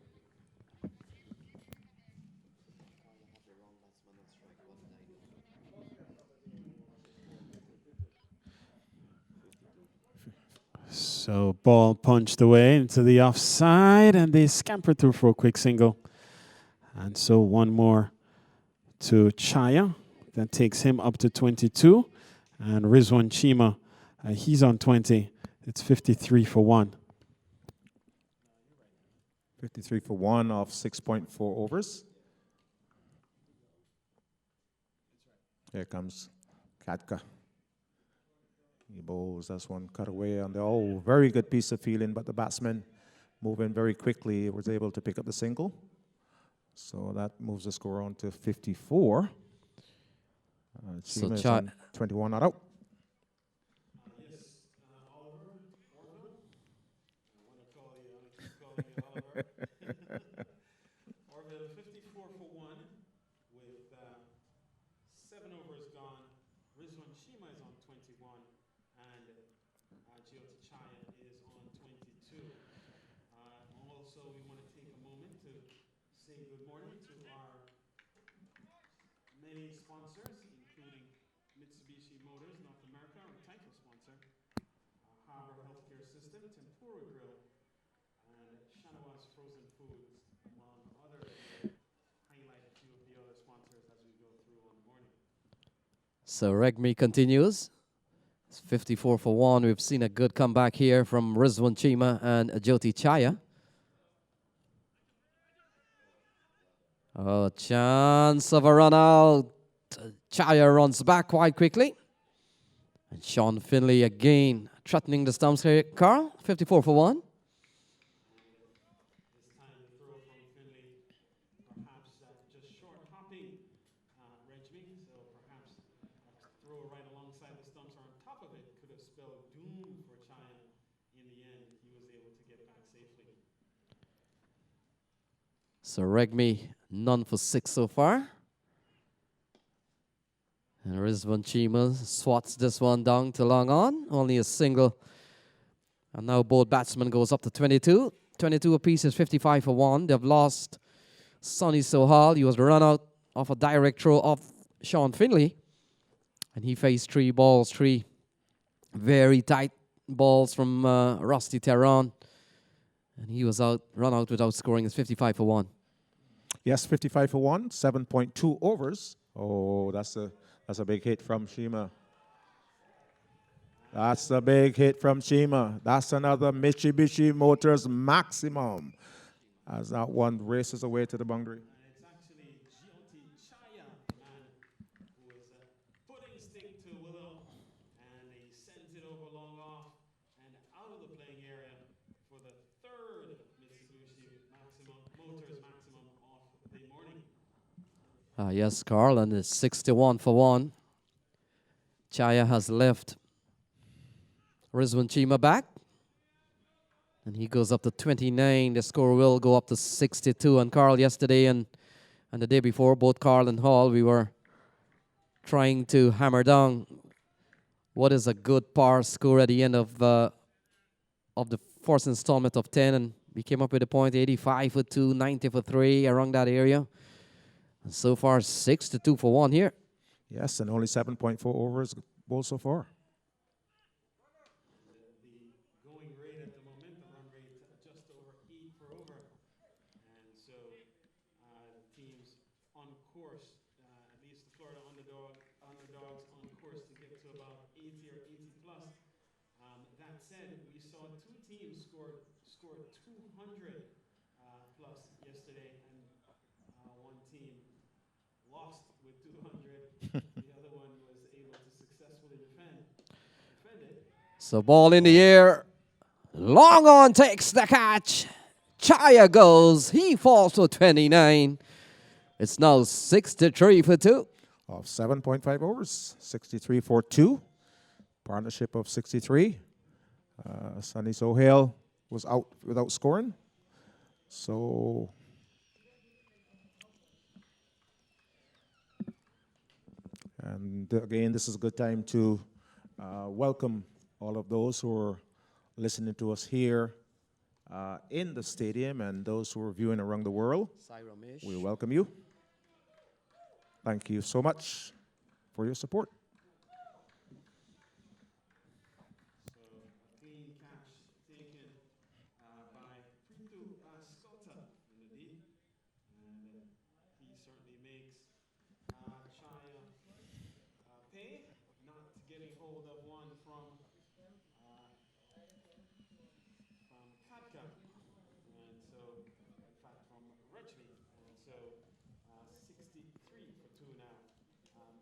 So ball punched away into the offside, and they scamper through for a quick single. And so one more to Chaya. That takes him up to 22. And Rizwan Chima, he's on 20. It's 53 for 1. 53 for 1 of 6.4 overs. Here comes Katka. He bowls, that's one cut away on the very good piece of fielding, but the batsman moving very quickly was able to pick up the single. So that moves the score on to 54. So Chima is on 21 not out. Orville 54 for 1 with 7 overs gone. Rizwan Chima is on 21 and Jyoti Chaya is on 22. Also, we want to take a moment to say good morning to our many sponsors, including Mitsubishi Motors North America, our title sponsor, Harbor Healthcare System, Tempura Grill, and Shanawas Frozen Foods, among others. Highlight a few of the other sponsors as we go through on the morning. So Regmi continues. It's 54 for 1. We've seen a good comeback here from Rizwan Chima and Jyoti Chaya. Oh, chance of a run out. Chaya runs back quite quickly. And Sean Finley again threatening the stumps here. Carl, 54 for 1. This time the throw from Finley, perhaps just short hopping Regmi, so perhaps a throw right alongside the stumps or on top of it could have spelled doom for Chaya. In the end, he was able to get back safely. So Regmi, none for 6 so far. And Rizwan Chima swats this one down to long on. Only a single. And now both batsmen goes up to 22. 22 apiece is 55 for 1. They've lost Sonny Sohal. He was run out off a direct throw off Sean Finley. And he faced 3 balls, 3 very tight balls from Rusty Tehran. And he was run out without scoring. It's 55 for 1. Yes, 55 for 1, 7.2 overs. Oh, that's a big hit from Chima. That's a big hit from Chima. That's another Mitsubishi Motors maximum. As that one races away to the boundary. It's actually Jyoti Chaya, the man who is putting stick to Willow, and he sends it over long off and out of the playing area for the 3rd Mitsubishi Motors maximum of the morning. Yes, Carl, and it's 61 for 1. Chaya has left Rizwan Chima back. And he goes up to 29. The score will go up to 62. And Carl, yesterday and the day before, both Carl and Hall, we were trying to hammer down what is a good par score at the end of the first installment of 10. And we came up with a point 85 for 2, 90 for 3, around that area. And so far, 6-2 for 1 here. Yes, and only 7.4 overs bowled so far. Going rate at the moment, the run rate just over 8 per over. And so the teams on course, at least the Florida Underdogs on course to get to about 80 or 80 plus. That said, we saw two teams score 200 plus yesterday, and one team lost with 200. The other one was able to successfully defend it. So ball in the air. Long on takes the catch. Chaya goes. He falls to 29. It's now 63 for 2. Of 7.5 overs, 63 for 2. Partnership of 63. Sunny Sohail was out without scoring. So and again, this is a good time to welcome all of those who are listening to us here in the stadium and those who are viewing around the world. We welcome you. Thank you so much for your support. So a clean catch taken by Prithu Scotta in the deep, and he certainly makes Chaya pay, not getting hold of one from Katka, and so in fact from Rajni, and so 63 for 2 now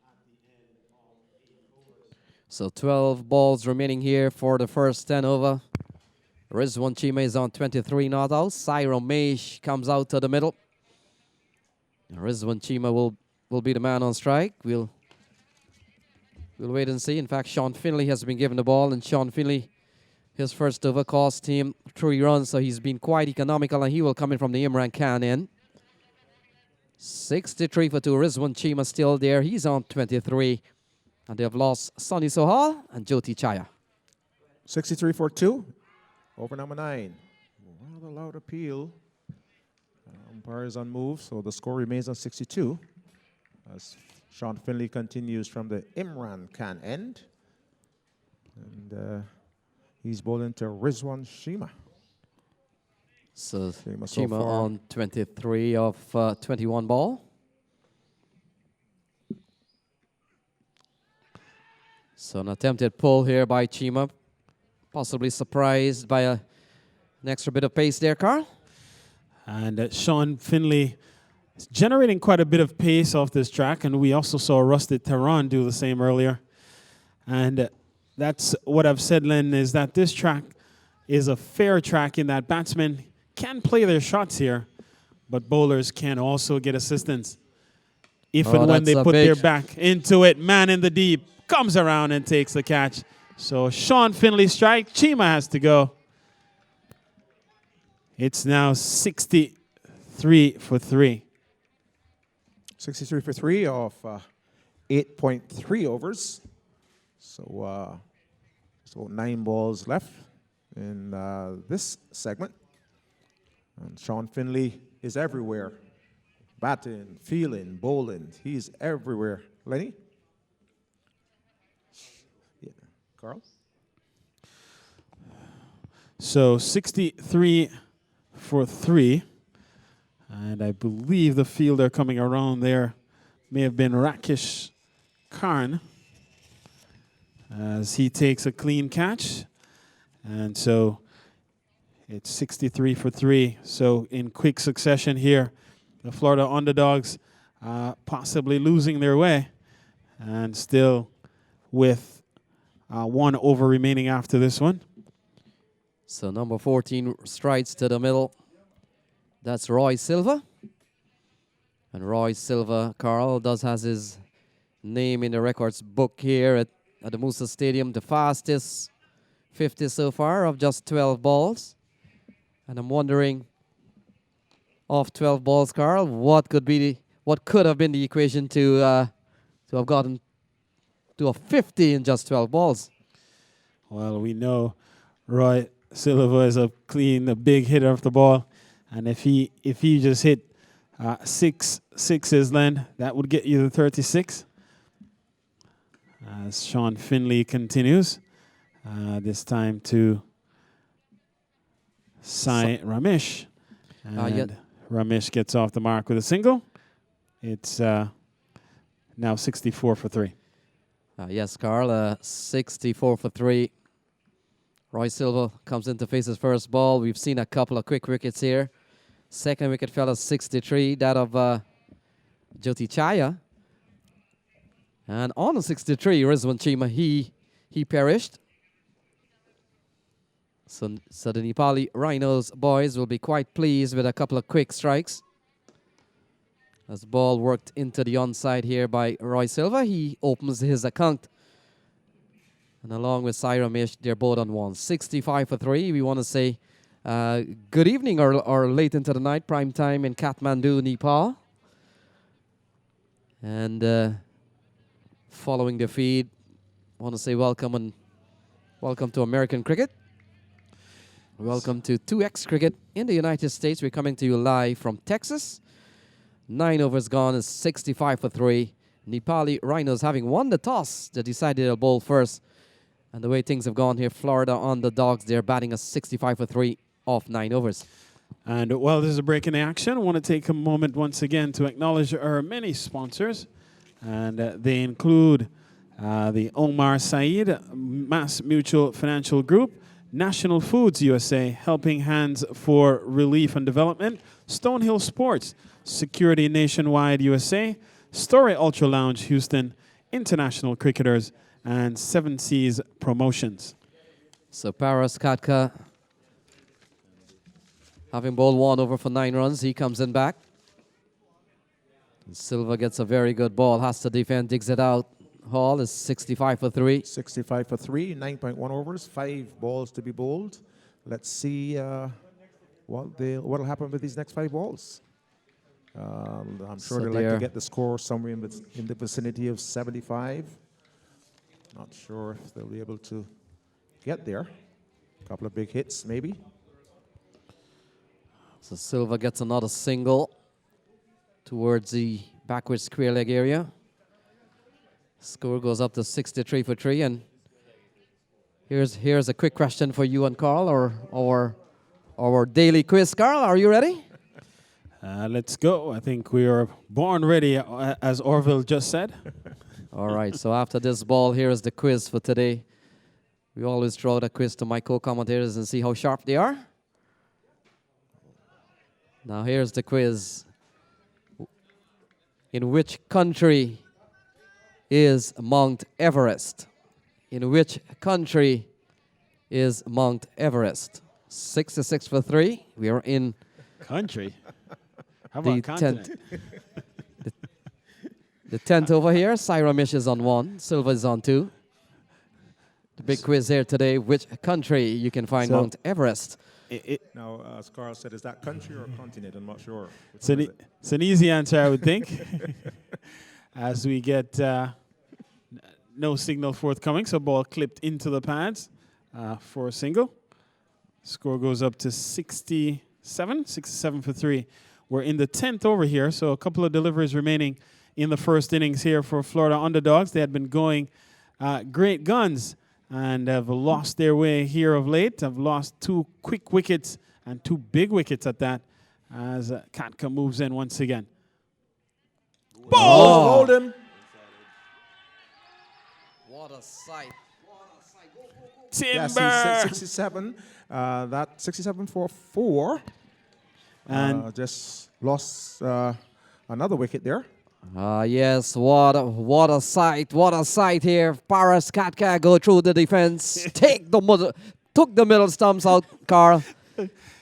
at the end of 8 overs. So 12 balls remaining here for the first 10 over. Rizwan Chima is on 23 not out. Sai Ramesh comes out to the middle. Rizwan Chima will be the man on strike. We'll wait and see. In fact, Sean Finley has been given the ball, and Sean Finley, his first over cost him 3 runs, so he's been quite economical, and he will come in from the Imran Khan end. 63 for 2. Rizwan Chima still there. He's on 23. And they have lost Sonny Sohal and Jyoti Chaya. 63 for 2. Over number 9. Rather loud appeal. Umpire is on move, so the score remains on 62. As Sean Finley continues from the Imran Khan end. And he's bowling to Rizwan Chima. So Chima Chima on 23 of 21 ball. So an attempted pull here by Chima. Possibly surprised by an extra bit of pace there, Carl. And Sean Finley is generating quite a bit of pace off this track, and we also saw Rusty Tehran do the same earlier. And that's what I've said, Len, is that this track is a fair track in that batsmen can play their shots here, but bowlers can also get assistance if and when they put their back into it. Man in the deep comes around and takes the catch. So Sean Finley strike. Chima has to go. It's now 63 for 3. 63 for 3 off 8.3 overs. So 9 balls left in this segment. And Sean Finley is everywhere. Batting, fielding, bowling. He's everywhere. Lenny? Yeah. Carl? So 63 for 3. And I believe the fielder coming around there may have been Rakesh Karn, as he takes a clean catch. And so it's 63 for 3. So in quick succession here, the Florida Underdogs possibly losing their way, and still with 1 over remaining after this one. So number 14 strides to the middle. That's Roy Silva. And Roy Silva, Carl, has his name in the records book here at the Musa Stadium. The fastest 50 so far of just 12 balls. And I'm wondering, off 12 balls, Carl, what could have been the equation to have gotten to a 50 in just 12 balls? Well, we know Roy Silva is a big hitter of the ball, and if he just hit 6 sixes, then that would get you the 36. As Sean Finley continues, this time to Sai Ramesh, and Ramesh gets off the mark with a single. It's now 64 for 3. Yes, Carl, 64 for 3. Roy Silva comes in to face his first ball. We've seen a couple of quick wickets here. Second wicket fell at 63, that of Jyoti Chaya. And on the 63, Rizwan Chima, he perished. So the Nepali Rhinos boys will be quite pleased with a couple of quick strikes. As the ball worked into the onside here by Roy Silva, he opens his account. And along with Sai Ramesh, they're both on one. 65 for 3. We want to say good evening or late into the night, prime time in Kathmandu, Nepal. And following the feed, I want to say welcome to American cricket. Welcome to 2X Cricket in the United States. We're coming to you live from Texas. 9 overs gone is 65 for 3. Nepali Rhinos having won the toss. They decided to bowl first. And the way things have gone here, Florida Underdogs, they're batting a 65 for 3 off 9 overs. And while there's a break in the action, I want to take a moment once again to acknowledge our many sponsors. And they include the Omar Saeed Mass Mutual Financial Group, National Foods USA, Helping Hands for Relief and Development, Stonehill Sports, Security Nationwide USA, Story Ultra Lounge Houston, International Cricketers, and Seven Seas Promotions. So Paras Katka, having bowled 1 over for 9 runs, he comes in back. And Silva gets a very good ball, has to defend, digs it out. Hall is 65 for 3. 65 for 3, 9.1 overs, 5 balls to be bowled. Let's see what'll happen with these next 5 balls. I'm sure they'd like to get the score somewhere in the vicinity of 75. Not sure if they'll be able to get there. A couple of big hits, maybe. So Silva gets another single towards the backward square leg area. Score goes up to 63 for 3. And here's a quick question for you and Carl, or our daily quiz. Carl, are you ready? Let's go. I think we are born ready, as Orville just said. All right, so after this ball, here is the quiz for today. We always throw the quiz to my co-commentators and see how sharp they are. Now here's the quiz. In which country is Mount Everest? In which country is Mount Everest? 66 for 3. We are in country. How the about continent? The 10th over here. Sai Ramesh is on 1. Silva is on 2. The big quiz here today. Which country you can find Mount Everest? Now, as Carl said, is that country or continent? I'm not sure. It's an easy answer, I would think. As we get no signal forthcoming, so ball clipped into the pads for a single. Score goes up to 67 for 3. We're in the 10th over here, so a couple of deliveries remaining in the first innings here for Florida Underdogs. They had been going great guns and have lost their way here of late. Have lost 2 quick wickets and 2 big wickets at that as Katka moves in once again. Ball! Hold him. What a sight. Timber! Yes, 67. That 67 for 4. And just lost another wicket there. Yes, what a sight here. Paras Katka go through the defense, took the middle stumps out, Carl,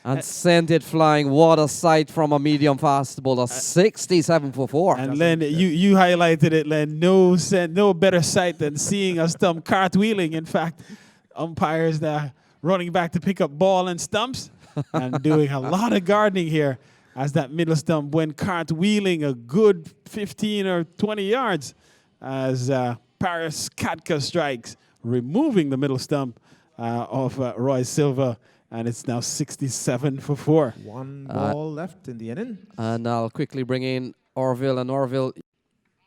and sent it flying. What a sight from a medium fast bowler. 67 for 4. And Len, you highlighted it, Len. No better sight than seeing a stump cartwheeling. In fact, umpires there running back to pick up ball and stumps. and doing a lot of gardening here as that middle stump went cartwheeling a good 15 or 20 yards as Paris Katka strikes, removing the middle stump of Roy Silva, and it's now 67 for 4. One ball left in the inning. And I'll quickly bring in Orville. And Orville,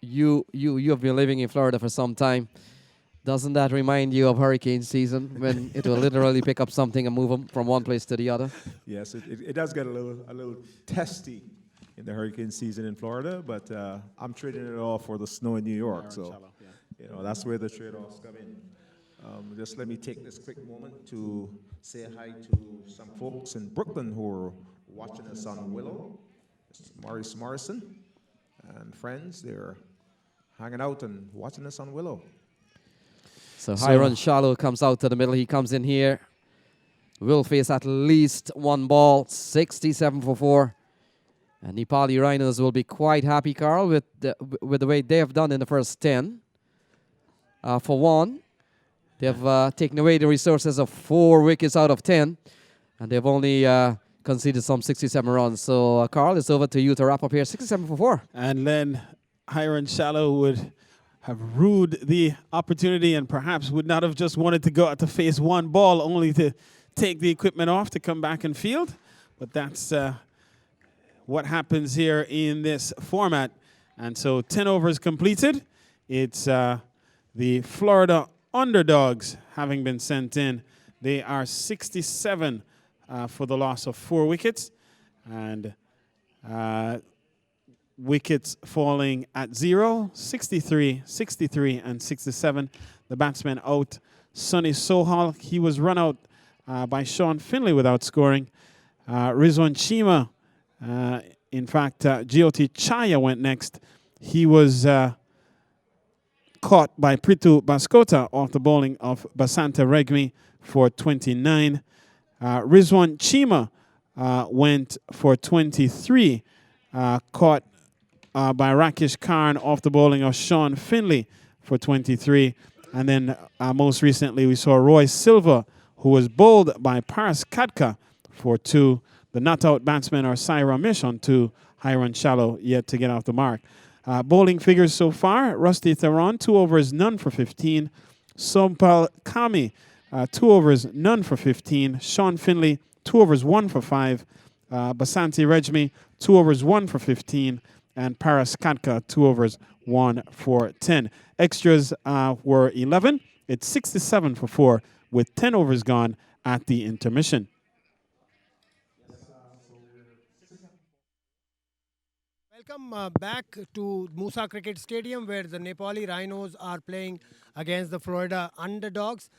you have been living in Florida for some time. Doesn't that remind you of hurricane season when it will literally pick up something and move them from one place to the other? Yes, it does get a little testy in the hurricane season in Florida, but I'm trading it all for the snow in New York. So, you know, that's where the trade-offs come in. Just let me take this quick moment to say hi to some folks in Brooklyn who are watching us on Willow. Maurice Morrison and friends, they're hanging out and watching us on Willow. So Hiron Shallow comes out to the middle. He comes in here. Will face at least one ball, 67 for 4. And Nepali Rhinos will be quite happy, Carl, with the way they have done in the first 10. For one, they have taken away the resources of 4 wickets out of 10. And they've only conceded some 67 runs. So, Carl, it's over to you to wrap up here. 67 for 4. And then Hiron Shallow would have rued the opportunity and perhaps would not have just wanted to go out to face one ball, only to take the equipment off to come back and field. But that's what happens here in this format. And so 10 overs completed. It's the Florida Underdogs having been sent in. They are 67 for the loss of 4 wickets. And wickets falling at 0, 63, 63, and 67. The batsman out, Sonny Sohal. He was run out by Sean Finley without scoring. Rizwan Chima, in fact, Jyoti Chaya went next. He was caught by Prithu Baskota off the bowling of Basanta Regmi for 29. Rizwan Chima went for 23, caught by Rakesh Karn off the bowling of Sean Finley for 23. And then most recently we saw Roy Silva, who was bowled by Paras Katka for 2. The not-out batsmen are Sai Ramesh on 2, Hiron Shallow yet to get off the mark. Bowling figures so far, Rusty Theron, 2 overs, none for 15. Sompal Kami, 2 overs, none for 15. Sean Finley, 2 overs, 1 for 5. Basanti Rejmi, 2 overs, 1 for 15. And Paras Katka, 2 overs, 1 for 10. Extras were 11. It's 67 for 4 with 10 overs gone at the intermission. Welcome back to Musa Cricket Stadium, where the Nepali Rhinos are playing against the Florida Underdogs.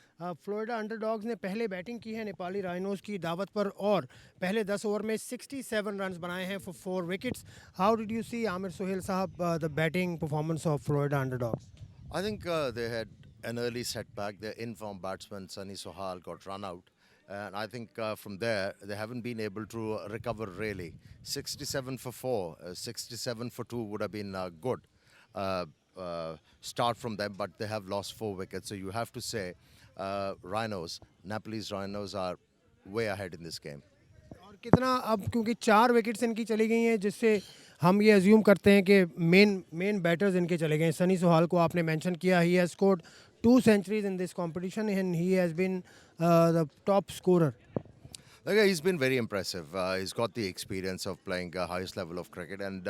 Florida Underdogs ने पहले batting की है Nepali rhinos की दावत पर और पहले 10 over में 67 रन्स बनाए हैं for 4 wickets. How did you see, Amir Sohail sahab, the batting performance of Florida Underdogs? I think they had an early setback. Their in-form batsman, Sunny Sohal, got run out. And I think from there, they haven't been able to recover really. 67 for 4, 67 for 2 would have been a good start from them, but they have lost 4 wickets. So you have to say Rhinos, Nepalese Rhinos are way ahead in this game. और कितना अब क्योंकि 4 wickets इनकी चली गई हैं, जिससे हम ये अज्यूम करते हैं कि मेन बैटर्स इनके चले गए. सनी सोहाल को आपने मेंशन किया. He has scored 2 centuries in this competition and he has been the top scorer. Okay, he's been very impressive. He's got the experience of playing highest level of cricket, and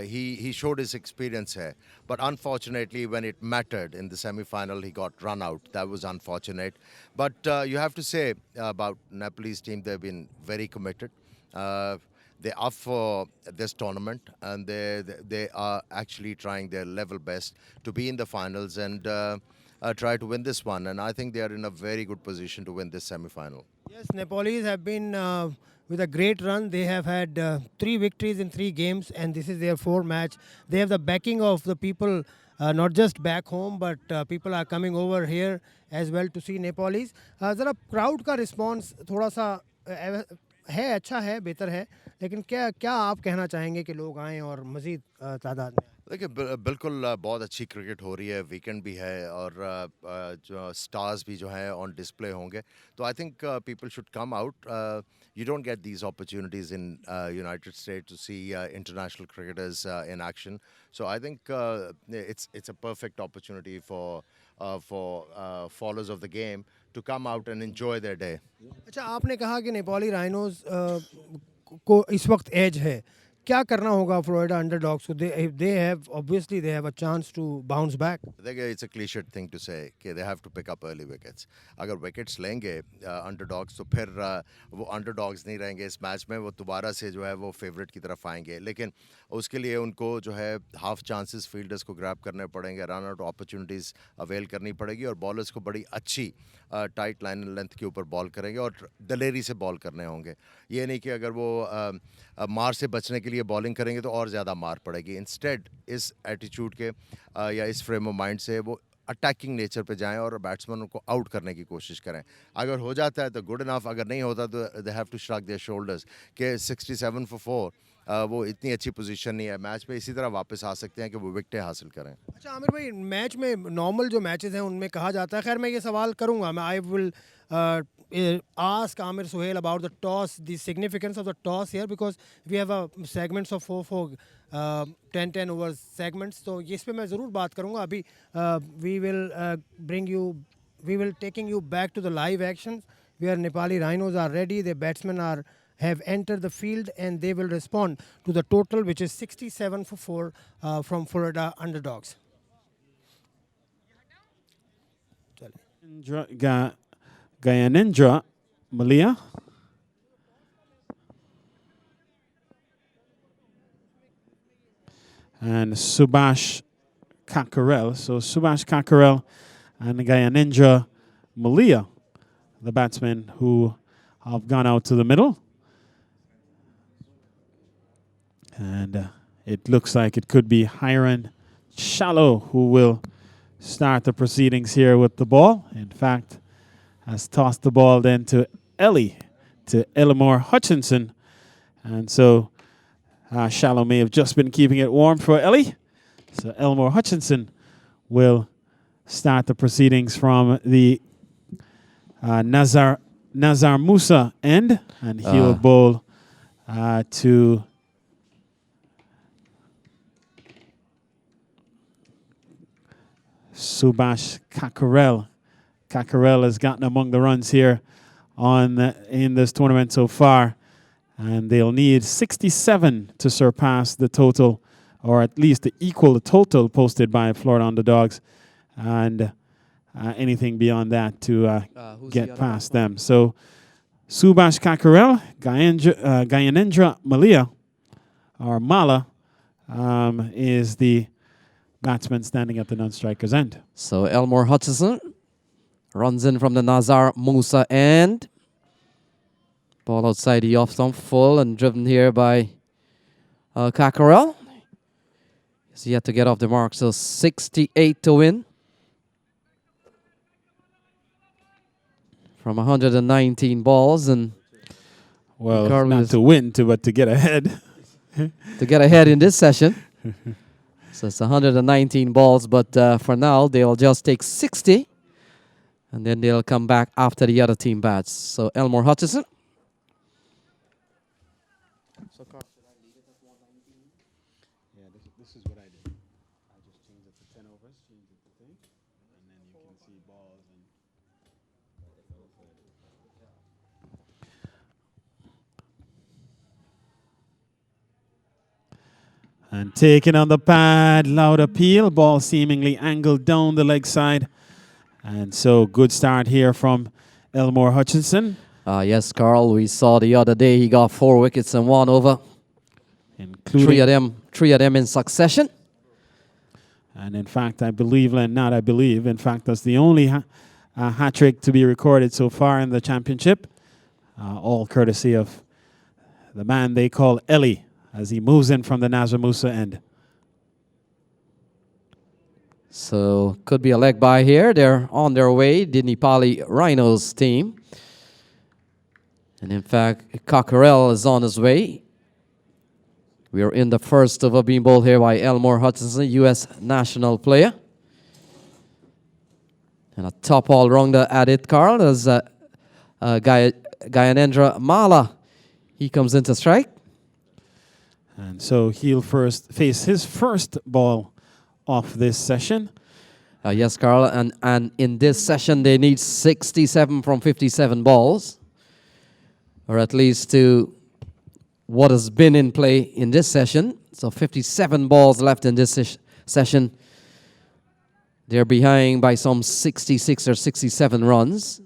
he showed his experience here. But unfortunately, when it mattered in the semi-final, he got run out. That was unfortunate. But you have to say about Nepalese team, they've been very committed. They're up for this tournament, and they are actually trying their level best to be in the finals and try to win this one. And I think they are in a very good position to win this semi-final. Yes, Nepalese have been with a great run. They have had 3 victories in 3 games, and this is their 4th match. They have the backing of the people, not just back home, but people are coming over here as well to see Nepalese. ज़रा crowd का response थोड़ा सा है, अच्छा है, बेहतर है, लेकिन क्या आप कहना चाहेंगे कि लोग आएं और मज़ीद तादाद में? देखिए बिल्कुल बहुत अच्छी क्रिकेट हो रही है, वीकेंड भी है और जो स्टार्स भी जो हैं ऑन डिस्प्ले होंगे, तो I think people should come out. You don't get these opportunities in United States to see international cricketers in action. So I think it's a perfect opportunity for followers of the game to come out and enjoy their day. अच्छा, आपने कहा कि Nepali rhinos को इस वक्त as है. क्या करना होगा फ्लोरिडा अंडरडॉग्स को? They have obviously they have a chance to bounce back. देखिए it's a clichéd thing to say कि they have to pick up early wickets. अगर विकेट्स लेंगे अंडरडॉग्स तो फिर वो अंडरडॉग्स नहीं रहेंगे इस मैच में, वो दोबारा से जो है वो फेवरेट की तरफ आएंगे. लेकिन उसके लिए उनको जो है हाफ चांसेस फील्डर्स को ग्रैब करने पड़ेंगे, रन आउट अपॉर्चुनिटीज़ अवेल करनी पड़ेगी और बॉलर्स को बड़ी अच्छी टाइट लाइन लेंथ के ऊपर बॉल करेंगे और दलेरी से बॉल करने होंगे. ये नहीं कि अगर वो मार से बचने के लिए बॉलिंग करेंगे तो और ज़्यादा मार पड़ेगी. इंस्टेड इस एटीट्यूड के या इस फ्रेम ऑफ माइंड से वो अटैकिंग नेचर पे जाएं और बैट्समैन को आउट करने की कोशिश करें. अगर हो जाता है तो गुड इनफ, अगर नहीं होता तो they have to shrug their shoulders कि 67 for 4 वो इतनी अच्छी पोजीशन नहीं है. मैच में इसी तरह वापस आ सकते हैं कि वो विकेटें हासिल करें. अच्छा आमिर भाई, मैच में नॉर्मल जो मैचेस हैं उनमें कहा जाता है, खैर मैं ये सवाल करूंगा, मैं I will ask Amir Sohail about the toss, the significance of the toss here, because we have a segments of 4 10 overs segments, तो इस पे मैं ज़रूर बात करूंगा. अभी we will taking you back to the live actions where Nepali Rhinos are ready, the batsmen have entered the field and they will respond to the total, which is 67 for 4 from Florida Underdogs. Gyanendra Malia. And Subhash Kakarel. So Subhash Kakarel and Gyanendra Malia, the batsmen who have gone out to the middle. And it looks like it could be Hiron Shallow who will start the proceedings here with the ball. In fact, has tossed the ball then to Elmore Hutchinson. And so Shallow may have just been keeping it warm for Ellie. So Elmore Hutchinson will start the proceedings from the Nazar Musa end. And he'll bowl to Subhash Kakarel. Kakarel has gotten among the runs here in this tournament so far. And they'll need 67 to surpass the total, or at least to equal the total posted by Florida Underdogs. And anything beyond that to get past them. So Subhash Kakarel, Gyanendra Malia, or Mala, is the batsman standing at the non-striker's end. So Elmore Hutchinson runs in from the Nazar Musa end. Ball outside the off stump, full and driven here by Kakarel. He's yet to get off the mark, so 68 to win. From 119 balls, and well, not to win, but to get ahead. To get ahead in this session. So it's 119 balls, but for now they'll just take 60, and then they'll come back after the other team bats. So Elmore Hutchinson. Yeah, this is what I did. I just changed it to 10 overs, changed it to thing, and then you can see balls and taking on the pad, loud appeal, ball seemingly angled down the leg side. And so good start here from Elmore Hutchinson. Yes, Carl, we saw the other day he got 4 wickets in 1 over. Including three of them in succession. And in fact, in fact, that's the only hat trick to be recorded so far in the championship. All courtesy of the man they call Ellie as he moves in from the Nazar Musa end. So could be a leg by here. They're on their way, the Nepali Rhinos team. And in fact, Kakarel is on his way. We are in the first over being bowled here by Elmore Hutchinson, U.S. national player. And a top all-rounder at it, Carl, as Gyanendra Mala. He comes into strike. And so he'll first face his first ball of this session. Yes, Carl, and in this session they need 67 from 57 balls, or at least to what has been in play in this session. So 57 balls left in this session. They're behind by some 66 or 67 runs.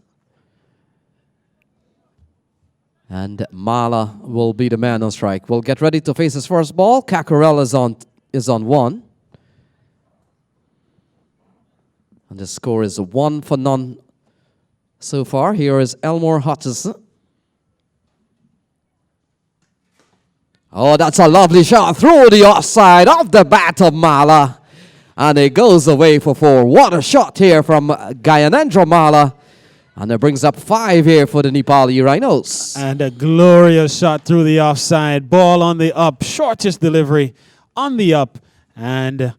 And Mala will be the man on strike. We'll get ready to face his first ball. Cockerell is on 1. And the score is 1-0 so far. Here is Elmore Hutchinson. Oh, that's a lovely shot through the offside of the bat of Mala. And it goes away for 4. What a shot here from Gyanendra Mala. And it brings up 5 here for the Nepali Rhinos. And a glorious shot through the offside. Ball on the up. Shortest delivery on the up. And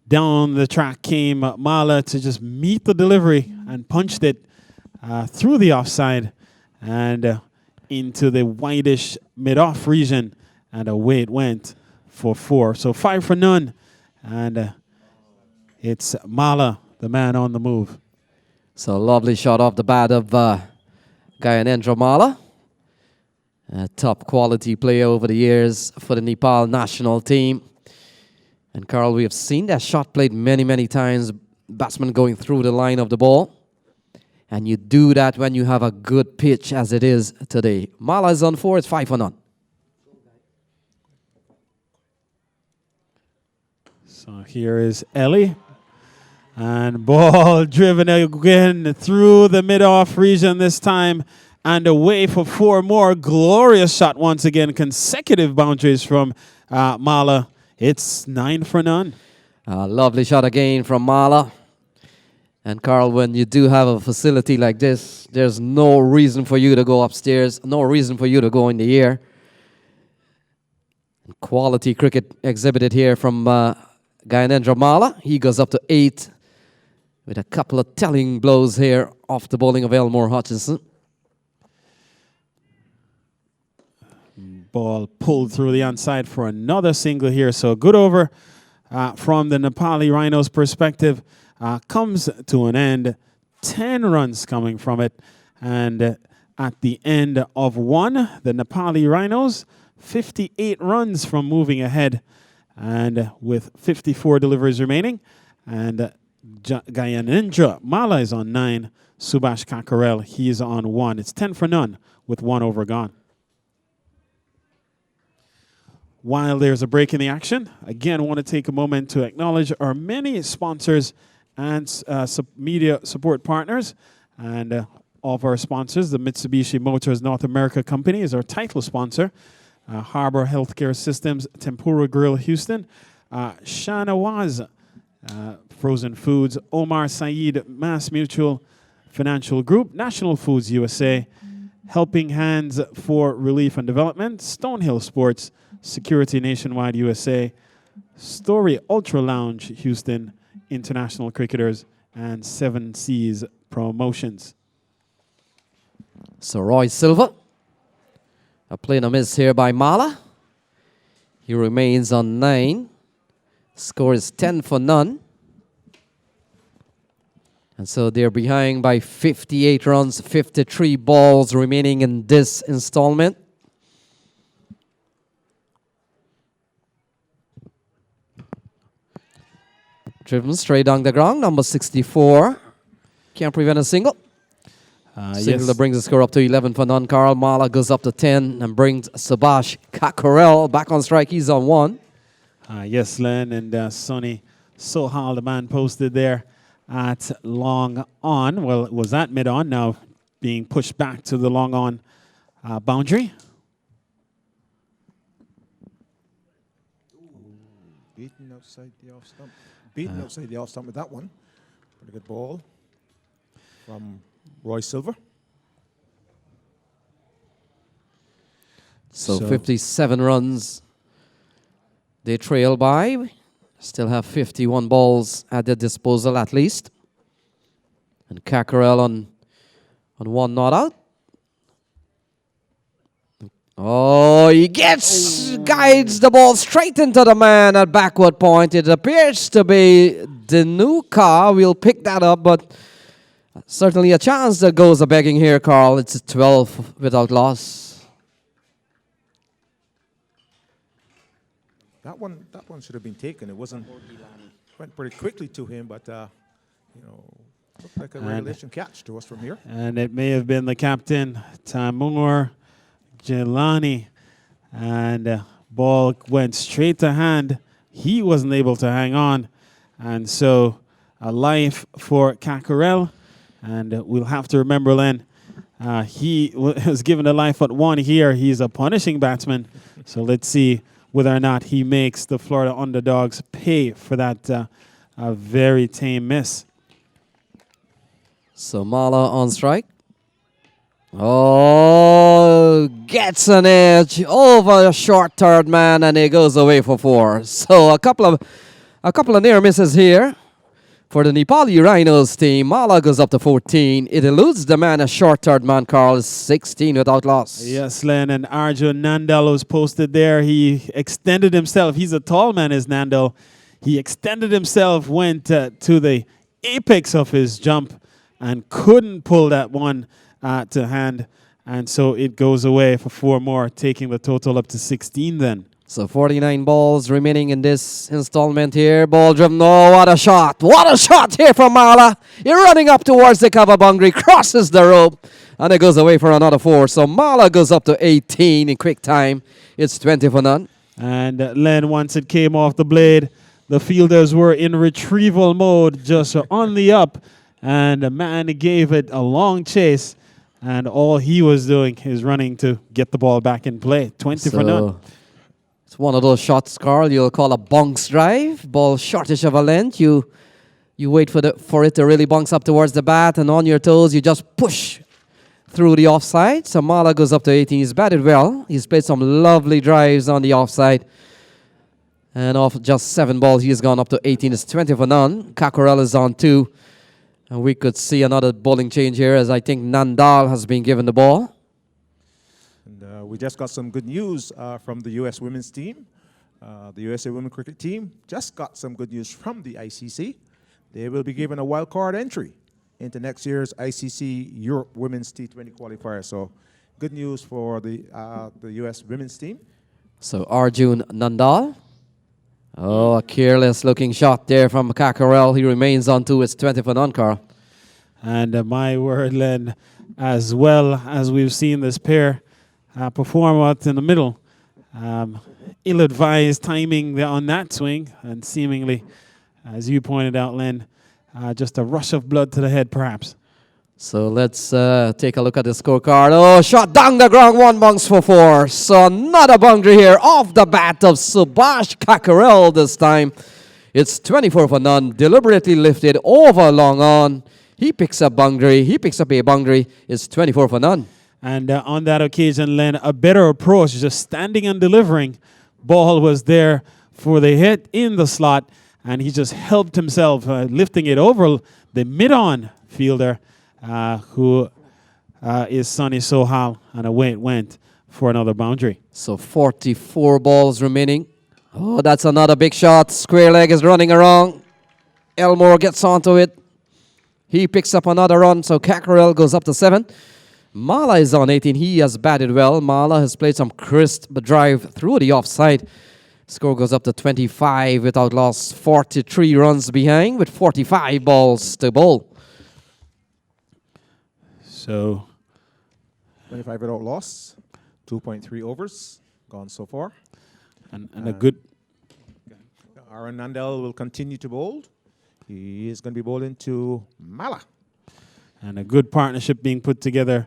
down the track came Mala to just meet the delivery and punched it through the offside and into the whitish mid-off region. And away it went for 4. So 5 for none. And it's Mala, the man on the move. So lovely shot off the bat of Gyanendra Mala. A top quality player over the years for the Nepal national team. And Carl, we have seen that shot played many, many times. Batsman going through the line of the ball. And you do that when you have a good pitch as it is today. Mala is on 4, it's 5-0. So here is Ellie. And ball driven again through the mid-off region this time. And away for 4 more. Glorious shot once again. Consecutive boundaries from Mala. It's 9-0. Lovely shot again from Mala. And Carl, when you do have a facility like this, there's no reason for you to go upstairs. No reason for you to go in the air. Quality cricket exhibited here from Gyanendra Mala. He goes up to 8 with a couple of telling blows here off the bowling of Elmore Hutchinson. Ball pulled through the onside for another single here. So good over from the Nepali Rhinos' perspective comes to an end. 10 runs coming from it. And at the end of 1, the Nepali Rhinos, 58 runs from moving ahead. And with 54 deliveries remaining. And Gyanendra Mala is on 9. Subhash Cockerell, he's on 1. It's 10-0 with 1 over gone. While there's a break in the action, again, I want to take a moment to acknowledge our many sponsors and media support partners. And all of our sponsors, the Mitsubishi Motors North America Company is our title sponsor. Harbor Healthcare Systems, Tempura Grill Houston, Shanawaz Frozen Foods, Omar Saeed Mass Mutual Financial Group, National Foods USA, Helping Hands for Relief and Development, Stonehill Sports, Security Nationwide USA, Story Ultra Lounge Houston, International Cricketers, and 7 Seas Promotions. So Roy Silva, a play no miss here by Mala. He remains on 9. Score is 10-0. And so they're behind by 58 runs, 53 balls remaining in this installment. Driven straight down the ground, number 64. Can't prevent a single. Single that brings the score up to 11-0. Carl Mala goes up to 10 and brings Subhash Cockerell back on strike. He's on 1. Yes, Len and Sonny Sohal, the man posted there at long on. Well, it was at mid on, now being pushed back to the long on boundary. Beaten outside the off stump. Beaten outside the off stump with that one. Pretty good ball from Roy Silver. So 57 runs They trail by. Still have 51 balls at their disposal at least. And Cackerel on one not out. Oh, he guides the ball straight into the man at backward point. It appears to be the new car. We'll pick that up, but certainly a chance that goes a begging here, Carl. It's a 12 without loss. That one should have been taken. It went pretty quickly to him, but looked like a regulation catch to us from here. And it may have been the captain, Tamur Jelani, and ball went straight to hand. He wasn't able to hang on, and so a life for Cackerel. And we'll have to remember, Len, he was given a life at 1 here. He's a punishing batsman, so let's see whether or not he makes the Florida Underdogs pay for that a very tame miss. So Mala on strike. Oh, gets an edge over a short third man, and he goes away for 4. So a couple of near misses here for the Nepali Rhinos team. Mala goes up to 14. It eludes the man, a short third man, Carl, is 16 without loss. Yes, Len, and Arjun Nandal was posted there. He extended himself. He's a tall man, is Nandal. He extended himself, went to the apex of his jump, and couldn't pull that one to hand. And so it goes away for 4 more, taking the total up to 16 then. So 49 balls remaining in this installment here. Ball driven. Oh, what a shot. What a shot here from Mala. You're running up towards the cover boundary, crosses the rope, and it goes away for another 4. So Mala goes up to 18 in quick time. It's 20 for none. And Len, once it came off the blade, the fielders were in retrieval mode, just on the up. And the man gave it a long chase. And all he was doing is running to get the ball back in play. 20 for none. It's one of those shots, Carl, you'll call a bunks drive. Ball shortish of a length. You wait for it to really bunks up towards the bat, and on your toes, you just push through the offside. So Mala goes up to 18. He's batted well. He's played some lovely drives on the offside. And off just 7 balls, he's gone up to 18. It's 20 for none. Cackerel is on 2. And we could see another bowling change here, as I think Nandal has been given the ball. And we just got some good news from the U.S. women's team. The USA Women Cricket Team just got some good news from the ICC. They will be given a wild card entry into next year's ICC Europe Women's T20 qualifier. So good news for the U.S. women's team. So Arjun Nandal. Oh, a careless-looking shot there from Cackerel. He remains on 2. It's 20 for none, Carl. And my word, Len, as well as we've seen this pair perform out in the middle, ill-advised timing on that swing, and seemingly, as you pointed out, Len, just a rush of blood to the head, perhaps. So let's take a look at the scorecard. Oh, shot down the ground, 1 bunks for 4. So another boundary here off the bat of Subhash Cackerel this time. It's 24 for none, deliberately lifted over long on. He picks up boundary. He picks up a boundary. It's 24 for none. And on that occasion, Len, a better approach, just standing and delivering. Ball was there for the hit in the slot, and he just helped himself, lifting it over the mid-on fielder, who is Sonny Sohal, and away it went for another boundary. So 44 balls remaining. Oh, that's another big shot. Square leg is running around. Elmore gets onto it. He picks up another run, so Cackerel goes up to 7. Mala is on 18. He has batted well. Mala has played some crisp drive through the offside. Score goes up to 25 without loss. 43 runs behind with 45 balls to bowl. So 25 without loss, 2.3 overs gone so far. And a good... Aaron Nandel will continue to bowl. He is going to be bowling to Mala. And a good partnership being put together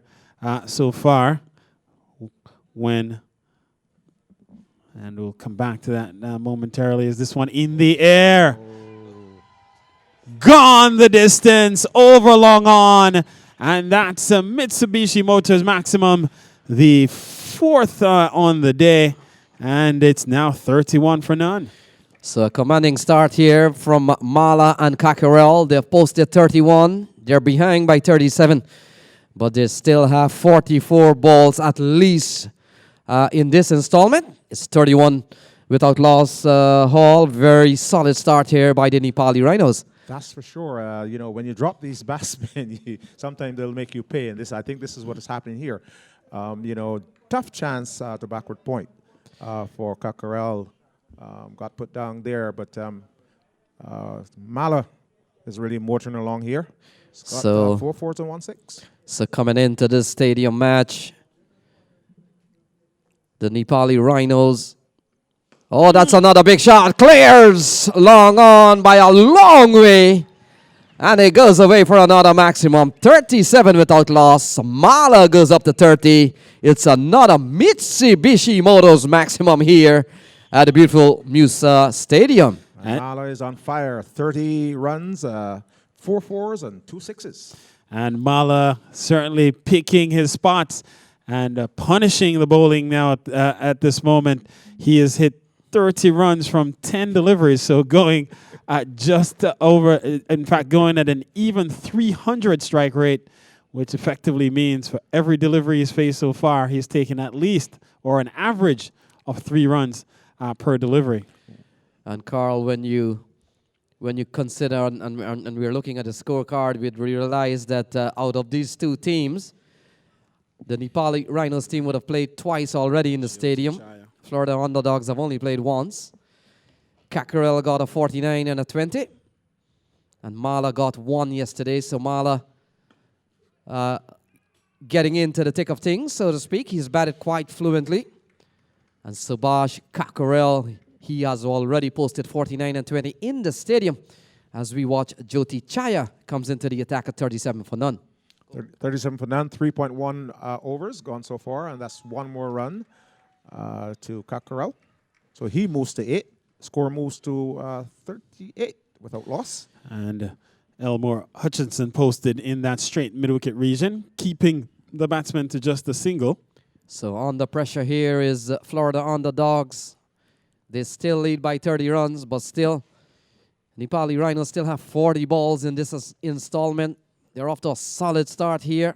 so far. And we'll come back to that momentarily. Is this one in the air? Gone the distance, over long on. And that's a Mitsubishi Motors Maximum, the 4th on the day. And it's now 31 for none. So a commanding start here from Mala and Cockerell. They've posted 31. They're behind by 37. But they still have 44 balls at least in this installment. It's 31 without loss. Hall, very solid start here by the Nepali Rhinos. That's for sure. You know, when you drop these batsmen, sometimes they'll make you pay. And I think this is what is happening here. You know, tough chance to backward point for Cockerell. Got put down there, but Mala is really motoring along here. It's got, So 4 4s and 1 6. So coming into this stadium match, the Nepali Rhinos. Oh, that's another big shot. Clears long on by a long way. And it goes away for another maximum. 37 without loss. Mala goes up to 30. It's another Mitsubishi Motors maximum here at the beautiful Musa Stadium. And Mala is on fire. 30 runs, 4 4s and 2 6s. And Mala certainly picking his spots and punishing the bowling now at this moment. He has hit 30 runs from 10 deliveries, so going at just over, in fact, going at an even 300 strike rate, which effectively means for every delivery he's faced so far, he's taken at least, or an average of 3 runs per delivery. And Carl, when you consider, and we're looking at the scorecard, we'd realize that out of these two teams, the Nepali Rhinos team would have played twice already in the stadium. Florida Underdogs have only played once. Cockerell got a 49 and a 20. And Mala got 1 yesterday. So Mala getting into the thick of things, so to speak. He's batted quite fluently. And Subhash Cockerell, he has already posted 49 and 20 in the stadium as we watch Jyoti Chaya comes into the attack at 37 for none. 37 for none, 3.1 overs gone so far, and that's 1 more run to Cockerell. So he moves to 8. Score moves to 38 without loss. And Elmore Hutchinson posted in that straight mid-wicket region, keeping the batsman to just a single. So under pressure here is Florida Underdogs. They still lead by 30 runs, but still, Nepali Rhinos still have 40 balls in this installment. They're off to a solid start here.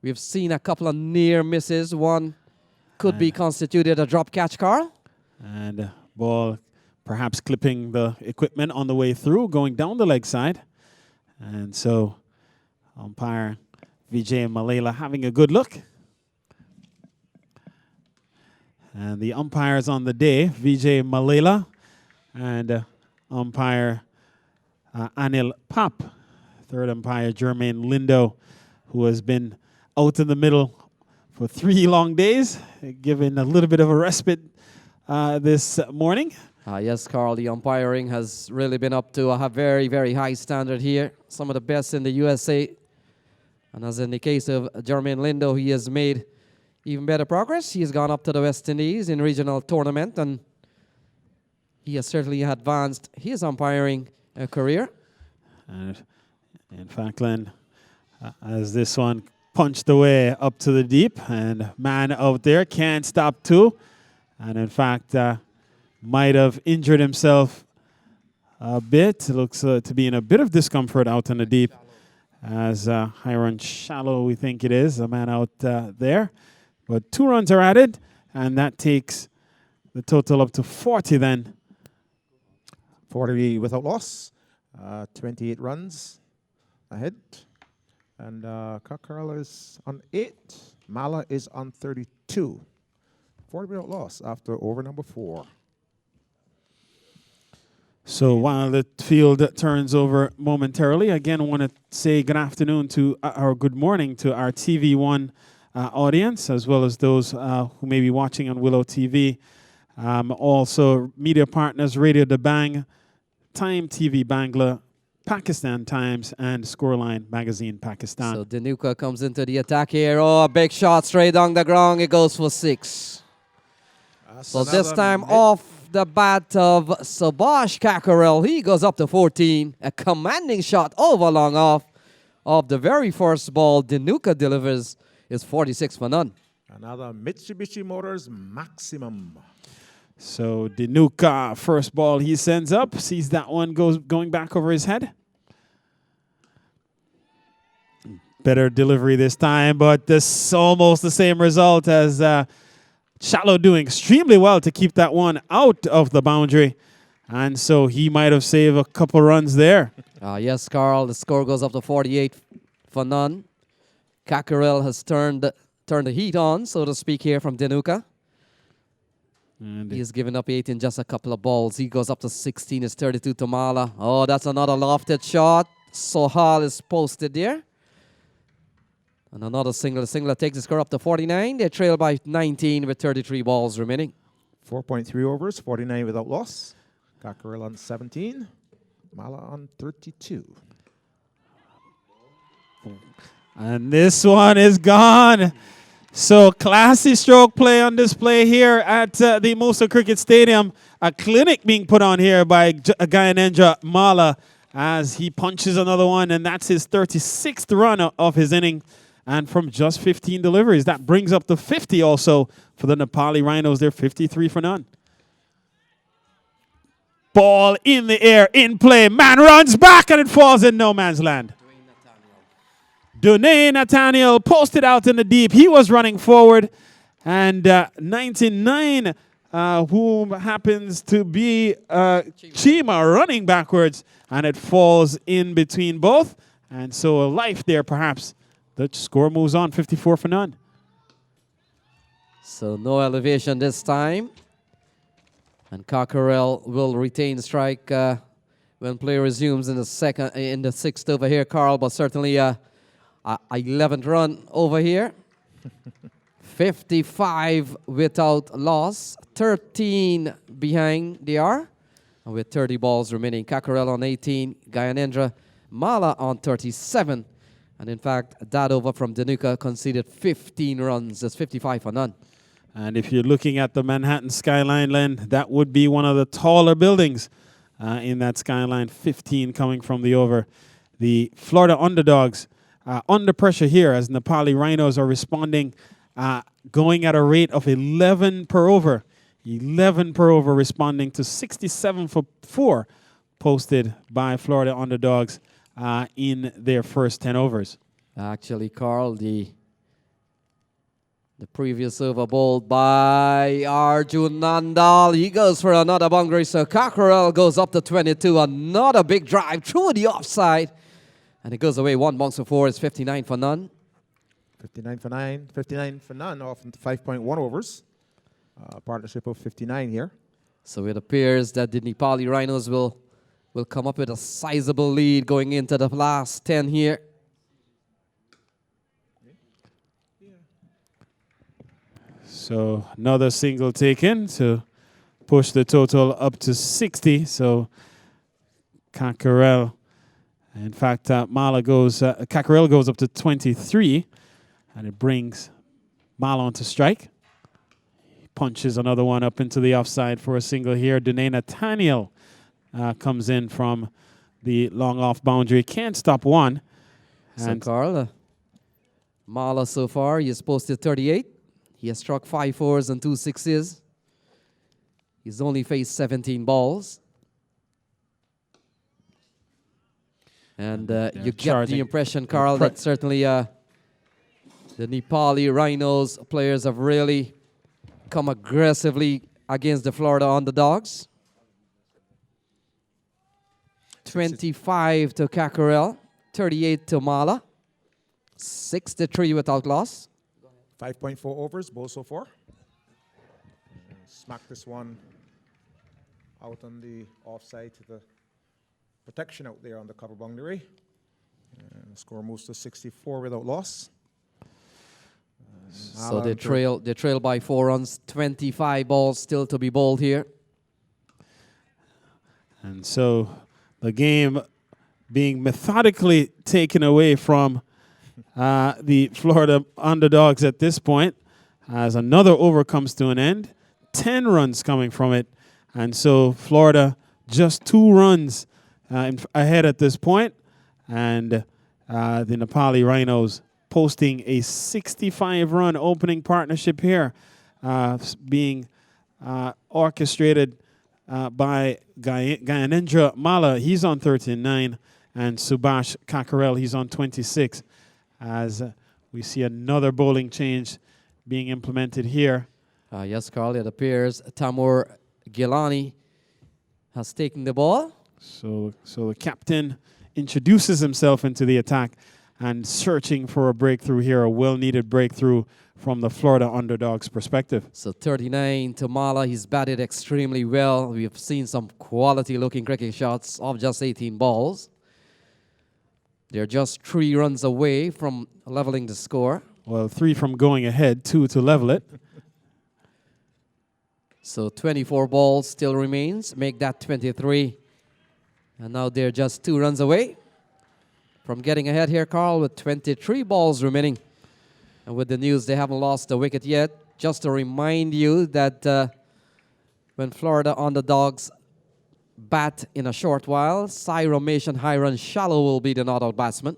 We've seen a couple of near misses. One could be constituted a drop catch, Carl. And ball perhaps clipping the equipment on the way through, going down the leg side. And so umpire Vijay Malela having a good look. And the umpires on the day, Vijay Malela and umpire Anil Pap. Third umpire, Jermaine Lindo, who has been out in the middle for 3 long days, given a little bit of a respite this morning. Yes, Carl, the umpiring has really been up to a very, very high standard here. Some of the best in the USA. And as in the case of Jermaine Lindo, he has made even better progress. He has gone up to the West Indies in regional tournament, and he has certainly advanced his umpiring career. And in fact, Glenn, as this one punched away up to the deep, and man out there can't stop too. And in fact, might have injured himself a bit. Looks to be in a bit of discomfort out in the deep. As Hiron Shallow, we think it is, a man out there. But 2 runs are added, and that takes the total up to 40 then. 40 without loss, 28 runs ahead. And Cockerell is on 8. Mala is on 32. 40 without loss after over number 4. So while the field turns over momentarily, again, I want to say good afternoon to, or good morning to our TV1 audience, as well as those who may be watching on Willow TV. Also, media partners, Radio Da Bang, Time TV Bangla, Pakistan Times, and Scoreline Magazine Pakistan. So Dinuka comes into the attack here. Oh, a big shot straight down the ground. It goes for 6. So this time off the bat of Subhash Cockerell. He goes up to 14. A commanding shot over long off of the very first ball Dinuka delivers is 46 for none. Another Mitsubishi Motors Maximum. So Dinuka, first ball he sends up, sees that one going back over his head. Better delivery this time, but this almost the same result as Shallow doing extremely well to keep that one out of the boundary. And so he might have saved a couple runs there. Yes, Carl, the score goes up to 48 for none. Cockerell has turned the heat on, so to speak, here from Dinuka. And He's given up 8 in just a couple of balls. He goes up to 16. It's 32 to Mala. Oh, that's another lofted shot. Sohal is posted there. And another single. The single takes the score up to 49. They trail by 19 with 33 balls remaining. 4.3 overs, 49 without loss. Cockerell on 17. Mala on 32. And this one is gone. So classy stroke play on display here at the Musa Cricket Stadium. A clinic being put on here by Gyanendra Mala as he punches another one, and that's his 36th run of his inning. And from just 15 deliveries, that brings up to 50 also for the Nepali Rhinos. They're 53 for none. Ball in the air, in play. Man runs back and it falls in no man's land. Dune Nathaniel posted out in the deep. He was running forward. And 99, whom happens to be Chima, running backwards. And it falls in between both. And so a life there, perhaps. The score moves on, 54 for none. So no elevation this time. And Cockerell will retain strike when play resumes in the sixth over here, Carl. But certainly a 11th run over here. 55 without loss. 13 behind they are. And with 30 balls remaining. Cockerell on 18. Gyanendra Mala on 37. And in fact, that over from Dinuka conceded 15 runs. That's 55 for none. And if you're looking at the Manhattan skyline, Len, that would be one of the taller buildings in that skyline, 15 coming from the over. The Florida Underdogs under pressure here as Nepali Rhinos are responding, going at a rate of 11 per over. 11 per over, responding to 67 for 4 posted by Florida Underdogs in their first 10 overs. Actually, Carl, the previous over bowled by Arjun Nandal. He goes for another boundary, so Cockerell goes up to 22. Another big drive through the offside. And it goes away. 1 bounce for 4. It's 59 for none. 59 for 9. 59 for none off 5.1 overs. Partnership of 59 here. So it appears that the Nepali Rhinos will come up with a sizable lead going into the last 10 here. So another single taken to push the total up to 60. So Cockerell, in fact, Cockerell goes up to 23, and it brings Mala onto strike. He punches another one up into the offside for a single here. Dune Nathaniel comes in from the long off boundary. Can't stop one. So Carl, Mala so far, he has posted 38. He has struck 5 fours and 2 sixes. He's only faced 17 balls. And you get the impression, Carl, that certainly the Nepali Rhinos players have really come aggressively against the Florida Underdogs. 25 to Cockerell, 38 to Mala, 63 without loss. 5.4 overs, both so far. Smack this one out on the offside to the protection out there on the cover boundary. And the score moves to 64 without loss. So they trail by 4 runs, 25 balls still to be bowled here. And so the game being methodically taken away from the Florida Underdogs at this point as another over comes to an end. 10 runs coming from it. And so Florida just 2 runs ahead at this point. And the Nepali Rhinos posting a 65-run opening partnership here, being orchestrated by Gyanendra Mala. He's on 13-9, and Subhash Kakarel, he's on 26, as we see another bowling change being implemented here. Yes, Carl, it appears Tamur Gilani has taken the ball. So the captain introduces himself into the attack and searching for a breakthrough here, a well-needed breakthrough from the Florida Underdogs perspective. So 39 to Mala. He's batted extremely well. We've seen some quality-looking cricket shots of just 18 balls. They're just 3 runs away from leveling the score. Well, 3 from going ahead, 2 to level it. So 24 balls still remains. Make that 23. And now they're just 2 runs away from getting ahead here, Carl, with 23 balls remaining. And with the news, they haven't lost a wicket yet. Just to remind you that when Florida Underdogs bat in a short while, Sai Ramesh and Hiran Shallow will be the not-out batsman.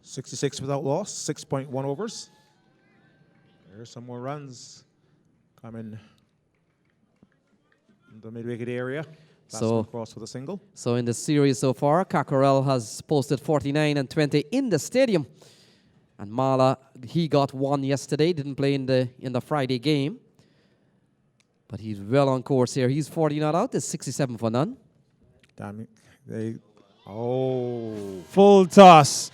66 without loss, 6.1 overs. There's some more runs coming in the mid-wicket area. So Cross with a single. So in the series so far, Kakarel has posted 49 and 20 in the stadium. And Mala, he got 1 yesterday, didn't play in the Friday game. But he's well on course here. He's 40 not out, it's 67 for none. Damn it. Full toss.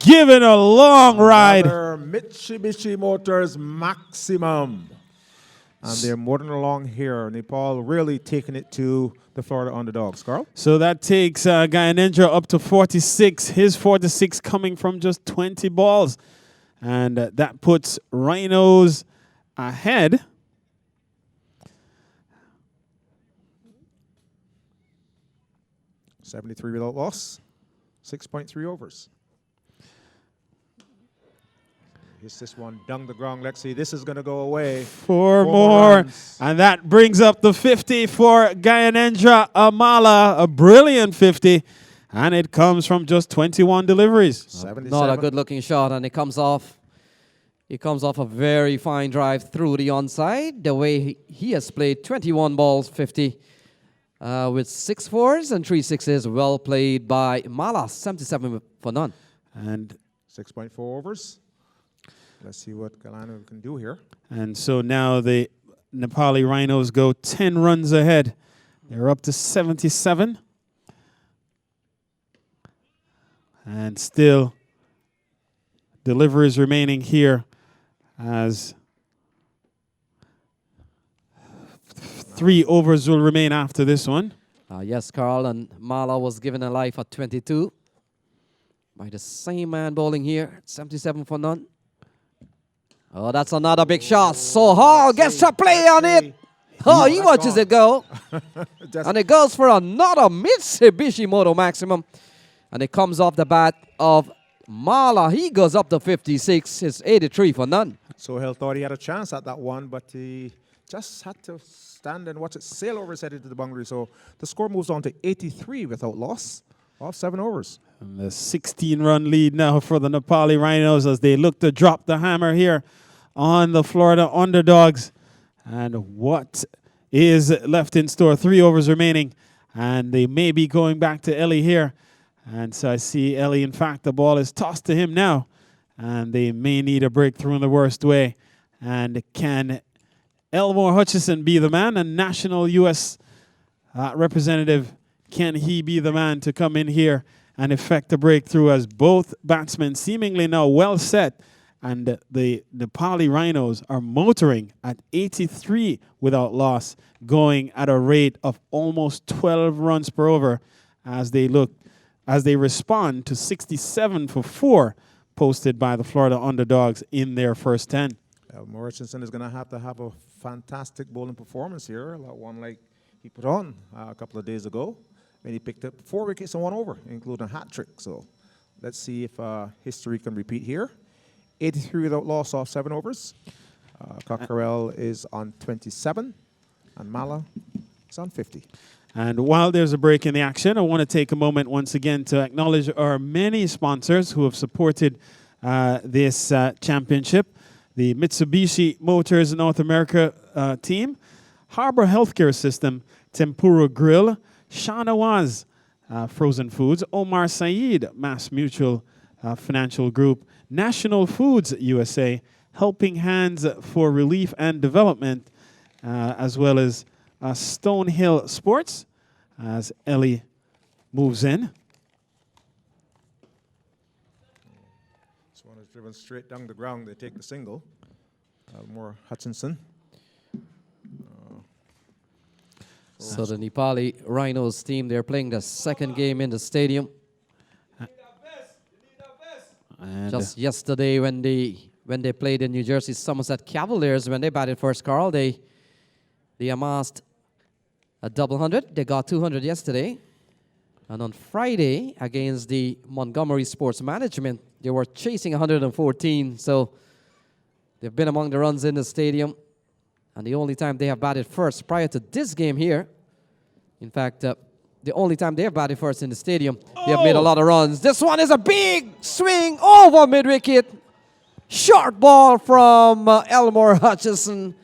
Given a long ride. Another Mitsubishi Motors Maximum. And they're more than along here. Nepal really taking it to the Florida Underdogs. Carl? So that takes Gyanendra up to 46. His 46 coming from just 20 balls. And that puts Rhinos ahead. .73 without loss. 6.3 overs. Here's this one down the ground. Let's see. This is going to go away. 4 more. Runs. And that brings up the 50 for Gyanendra Amala. A brilliant 50. And it comes from just 21 deliveries. 77. Not a good-looking shot, and it comes off. It comes off a very fine drive through the onside. The way he has played 21 balls, 50. With 6 fours and 3 sixes, well played by Mala, 77 for none. And 6.4 overs. Let's see what Galano can do here. And so now the Nepali Rhinos go 10 runs ahead. They're up to 77. And still deliveries remaining here as 3 overs will remain after this one. Yes, Carl, and Mala was given a life at 22 by the same man bowling here, 77 for none. Oh, that's another big shot. So Hall gets to play on it. Oh, he watches it go. And it goes for another Mitsubishi Moto Maximum. And it comes off the bat of Mala. He goes up to 56. It's 83 for none. Sohail thought he had a chance at that one, but he just had to stand and watch it sail over his head into the boundary. So the score moves on to 83 without loss of 7 overs. And the 16-run lead now for the Nepali Rhinos as they look to drop the hammer here on the Florida Underdogs. And what is left in store? 3 overs remaining. And they may be going back to Ellie here. And so I see Ellie, in fact, the ball is tossed to him now. And they may need a breakthrough in the worst way. And can Elmore Hutchison be the man? A national U.S. Representative, can he be the man to come in here and effect a breakthrough as both batsmen seemingly now well set, and the Nepali Rhinos are motoring at 83 without loss, going at a rate of almost 12 runs per over as they respond to 67 for 4 posted by the Florida Underdogs in their first 10. Elmore Hutchinson is going to have a fantastic bowling performance here, one like he put on a couple of days ago when he picked up 4 wickets and 1 over, including a hat trick. So let's see if history can repeat here. 83 without loss off 7 overs. Cockerell is on 27, and Mala is on 50. And while there's a break in the action, I want to take a moment once again to acknowledge our many sponsors who have supported this championship. The Mitsubishi Motors North America team, Harbor Healthcare System, Tempura Grill, Shanawaz Frozen Foods, Omar Saeed Mass Mutual Financial Group, National Foods USA, Helping Hands for Relief and Development, as well as Stonehill Sports, as Ellie moves in. This one is driven straight down the ground. They take the single. Elmore Hutchinson. So the Nepali Rhinos team, they're playing the second game in the stadium. And Just yesterday when they played the New Jersey Somerset Cavaliers, when they batted first, Carl, they amassed a double 100. They got 200 yesterday. And on Friday, against the Montgomery Sports Management, they were chasing 114. So they've been among the runs in the stadium. And the only time they have batted first prior to this game here, in fact, the only time they have batted first in the stadium, they have made a lot of runs. This one is a big swing over mid-wicket. Short ball from Elmore Hutchison.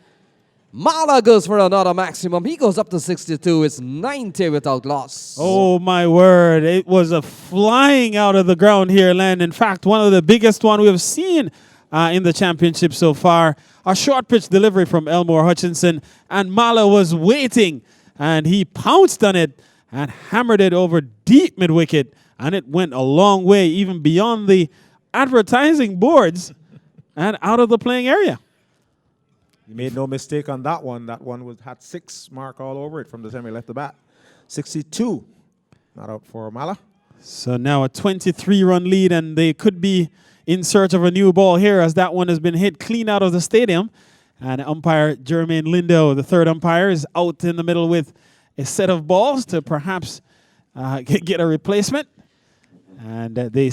Mala goes for another maximum. He goes up to 62. It's 90 without loss. oh my word, it was a flying out of the ground here, Len. In fact, one of the biggest one we have seen in the championship so far. A short pitch delivery from Elmore Hutchinson, and Mala was waiting, and he pounced on it and hammered it over deep mid-wicket, and it went a long way, even beyond the advertising boards and out of the playing area. You made no mistake on that one. That one had 6 mark all over it from the time he left the bat. 62. Not out for Mala. So now a 23-run lead, and they could be in search of a new ball here, as that one has been hit clean out of the stadium. And umpire Jermaine Lindo, the third umpire, is out in the middle with a set of balls to perhaps get a replacement. And they're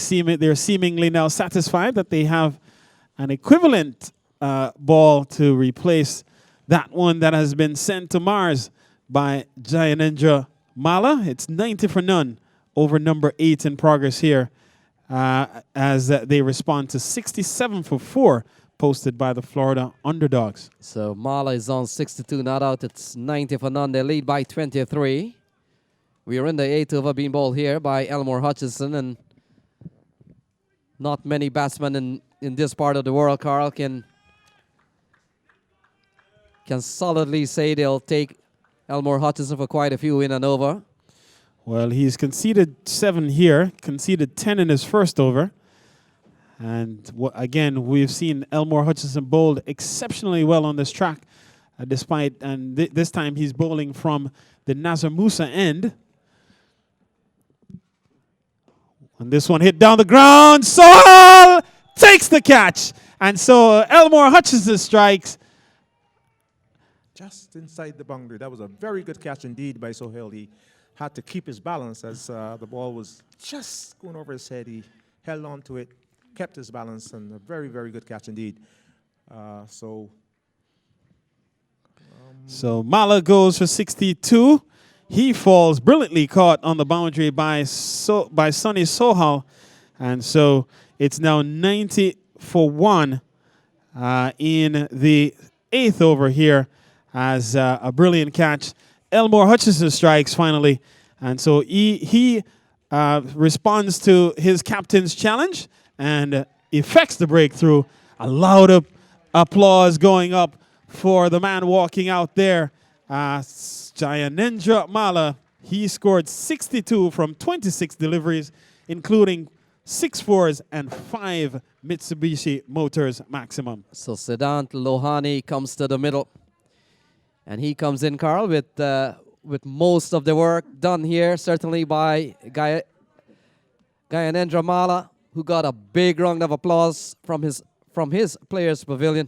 seemingly now satisfied that they have an equivalent ball to replace that one that has been sent to Mars by Jayanendra Mala. It's 90 for none over number 8 in progress here, as they respond to 67 for 4 posted by the Florida Underdogs. So Mala is on 62, not out. It's 90 for none. They lead by 23. We are in the 8th over being ball here by Elmore Hutchinson, and not many batsmen in this part of the world, Carl, can solidly say they'll take Elmore Hutchinson for quite a few in and over. Well, he's conceded 7 here, conceded 10 in his first over. And again, we've seen Elmore Hutchinson bowled exceptionally well on this track, despite, and this time he's bowling from the Nazar Musa end. And this one hit down the ground. Sohal takes the catch. And so Elmore Hutchinson strikes. Just inside the boundary. That was a very good catch indeed by Sohail. He had to keep his balance as the ball was just going over his head. He held on to it, kept his balance, and a very, very good catch indeed. So Mala goes for 62. He falls brilliantly caught on the boundary by Sonny Sohal. And so it's now 90 for 1 in the 8th over here, as a brilliant catch. Elmore Hutchinson strikes finally. And so he responds to his captain's challenge and effects the breakthrough. A loud applause going up for the man walking out there. Jayanendra Mala, he scored 62 from 26 deliveries, including 6 fours and 5 Mitsubishi Motors maximum. So Siddhant Lohani comes to the middle. And he comes in, Carl, with most of the work done here, certainly by Jayanendra Mala, who got a big round of applause from his players' pavilion.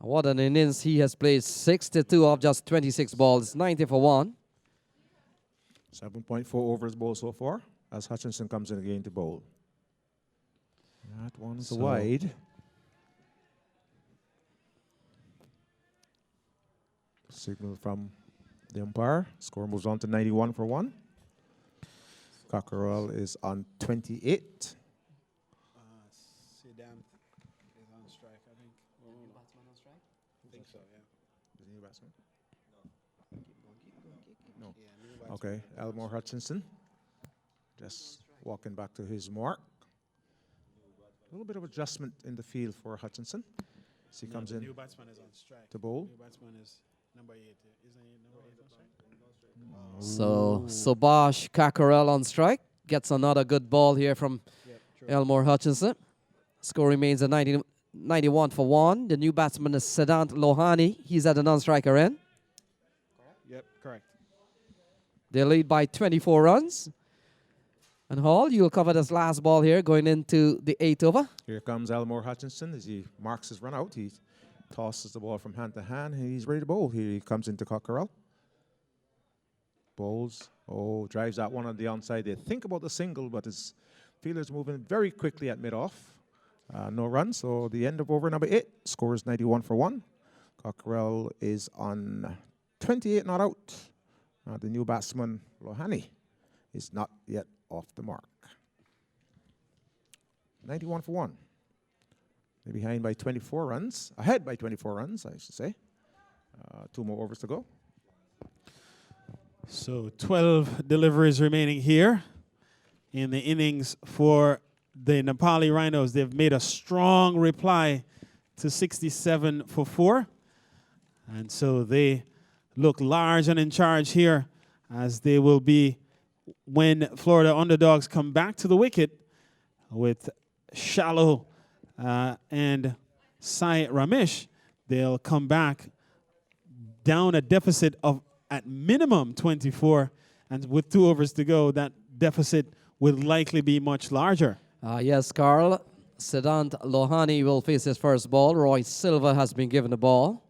What an innings he has played. 62 of just 26 balls, 90 for 1. 7.4 overs bowled so far as Hutchinson comes in again to bowl. That one's wide. Signal from the umpire. Score moves on to 91 for 1. Cockerell is on 28. Sedan is on strike, I think. I think so, yeah. The new batsman? No. Okay, Elmore Hutchinson. Just walking back to his mark. A little bit of adjustment in the field for Hutchinson. As he comes The in new batsman is on strike. to bowl. New batsman is number 8. Isn't he number 8 on strike? So Subash Cockerell on strike. Gets another good ball here from Elmore Hutchinson. Score remains at 91 for 1. The new batsman is Siddhant Lohani. He's at the non-striker end. Yep, correct. They lead by 24 runs. And Hall, you'll cover this last ball here going into the 8th over. Here comes Elmore Hutchinson as he marks his run out. He tosses the ball from hand to hand. And he's ready to bowl. Here he comes into Cockerell. Bowls. Oh, drives that one on the onside. They think about the single, but his fielder's moving very quickly at mid-off. No run, so the end of over number 8. Scores 91 for 1. Cockerell is on 28 not out. The new batsman, Lohani, is not yet off the mark. 91 for 1. They're behind by 24 runs. Ahead by 24 runs, I should say. 2 more overs to go. So 12 deliveries remaining here in the innings for the Nepali Rhinos. They've made a strong reply to 67 for 4. And so they look large and in charge here, as they will be when Florida Underdogs come back to the wicket with Shallow and Sai Ramesh. They'll come back down a deficit of at minimum 24, and with 2 overs to go, that deficit will likely be much larger. Yes, Carl. Siddhant Lohani will face his first ball. Roy Silva has been given the ball.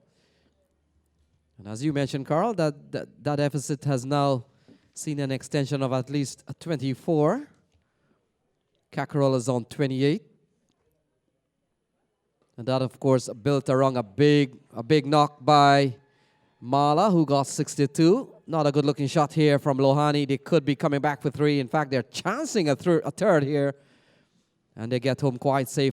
And as you mentioned, Carl, that deficit has now seen an extension of at least 24. Cockerell is on 28. And that, of course, built around a big knock by Mala, who got 62. Not a good-looking shot here from Lohani. They could be coming back for 3. In fact, they're chancing a third here. And they get home quite safe.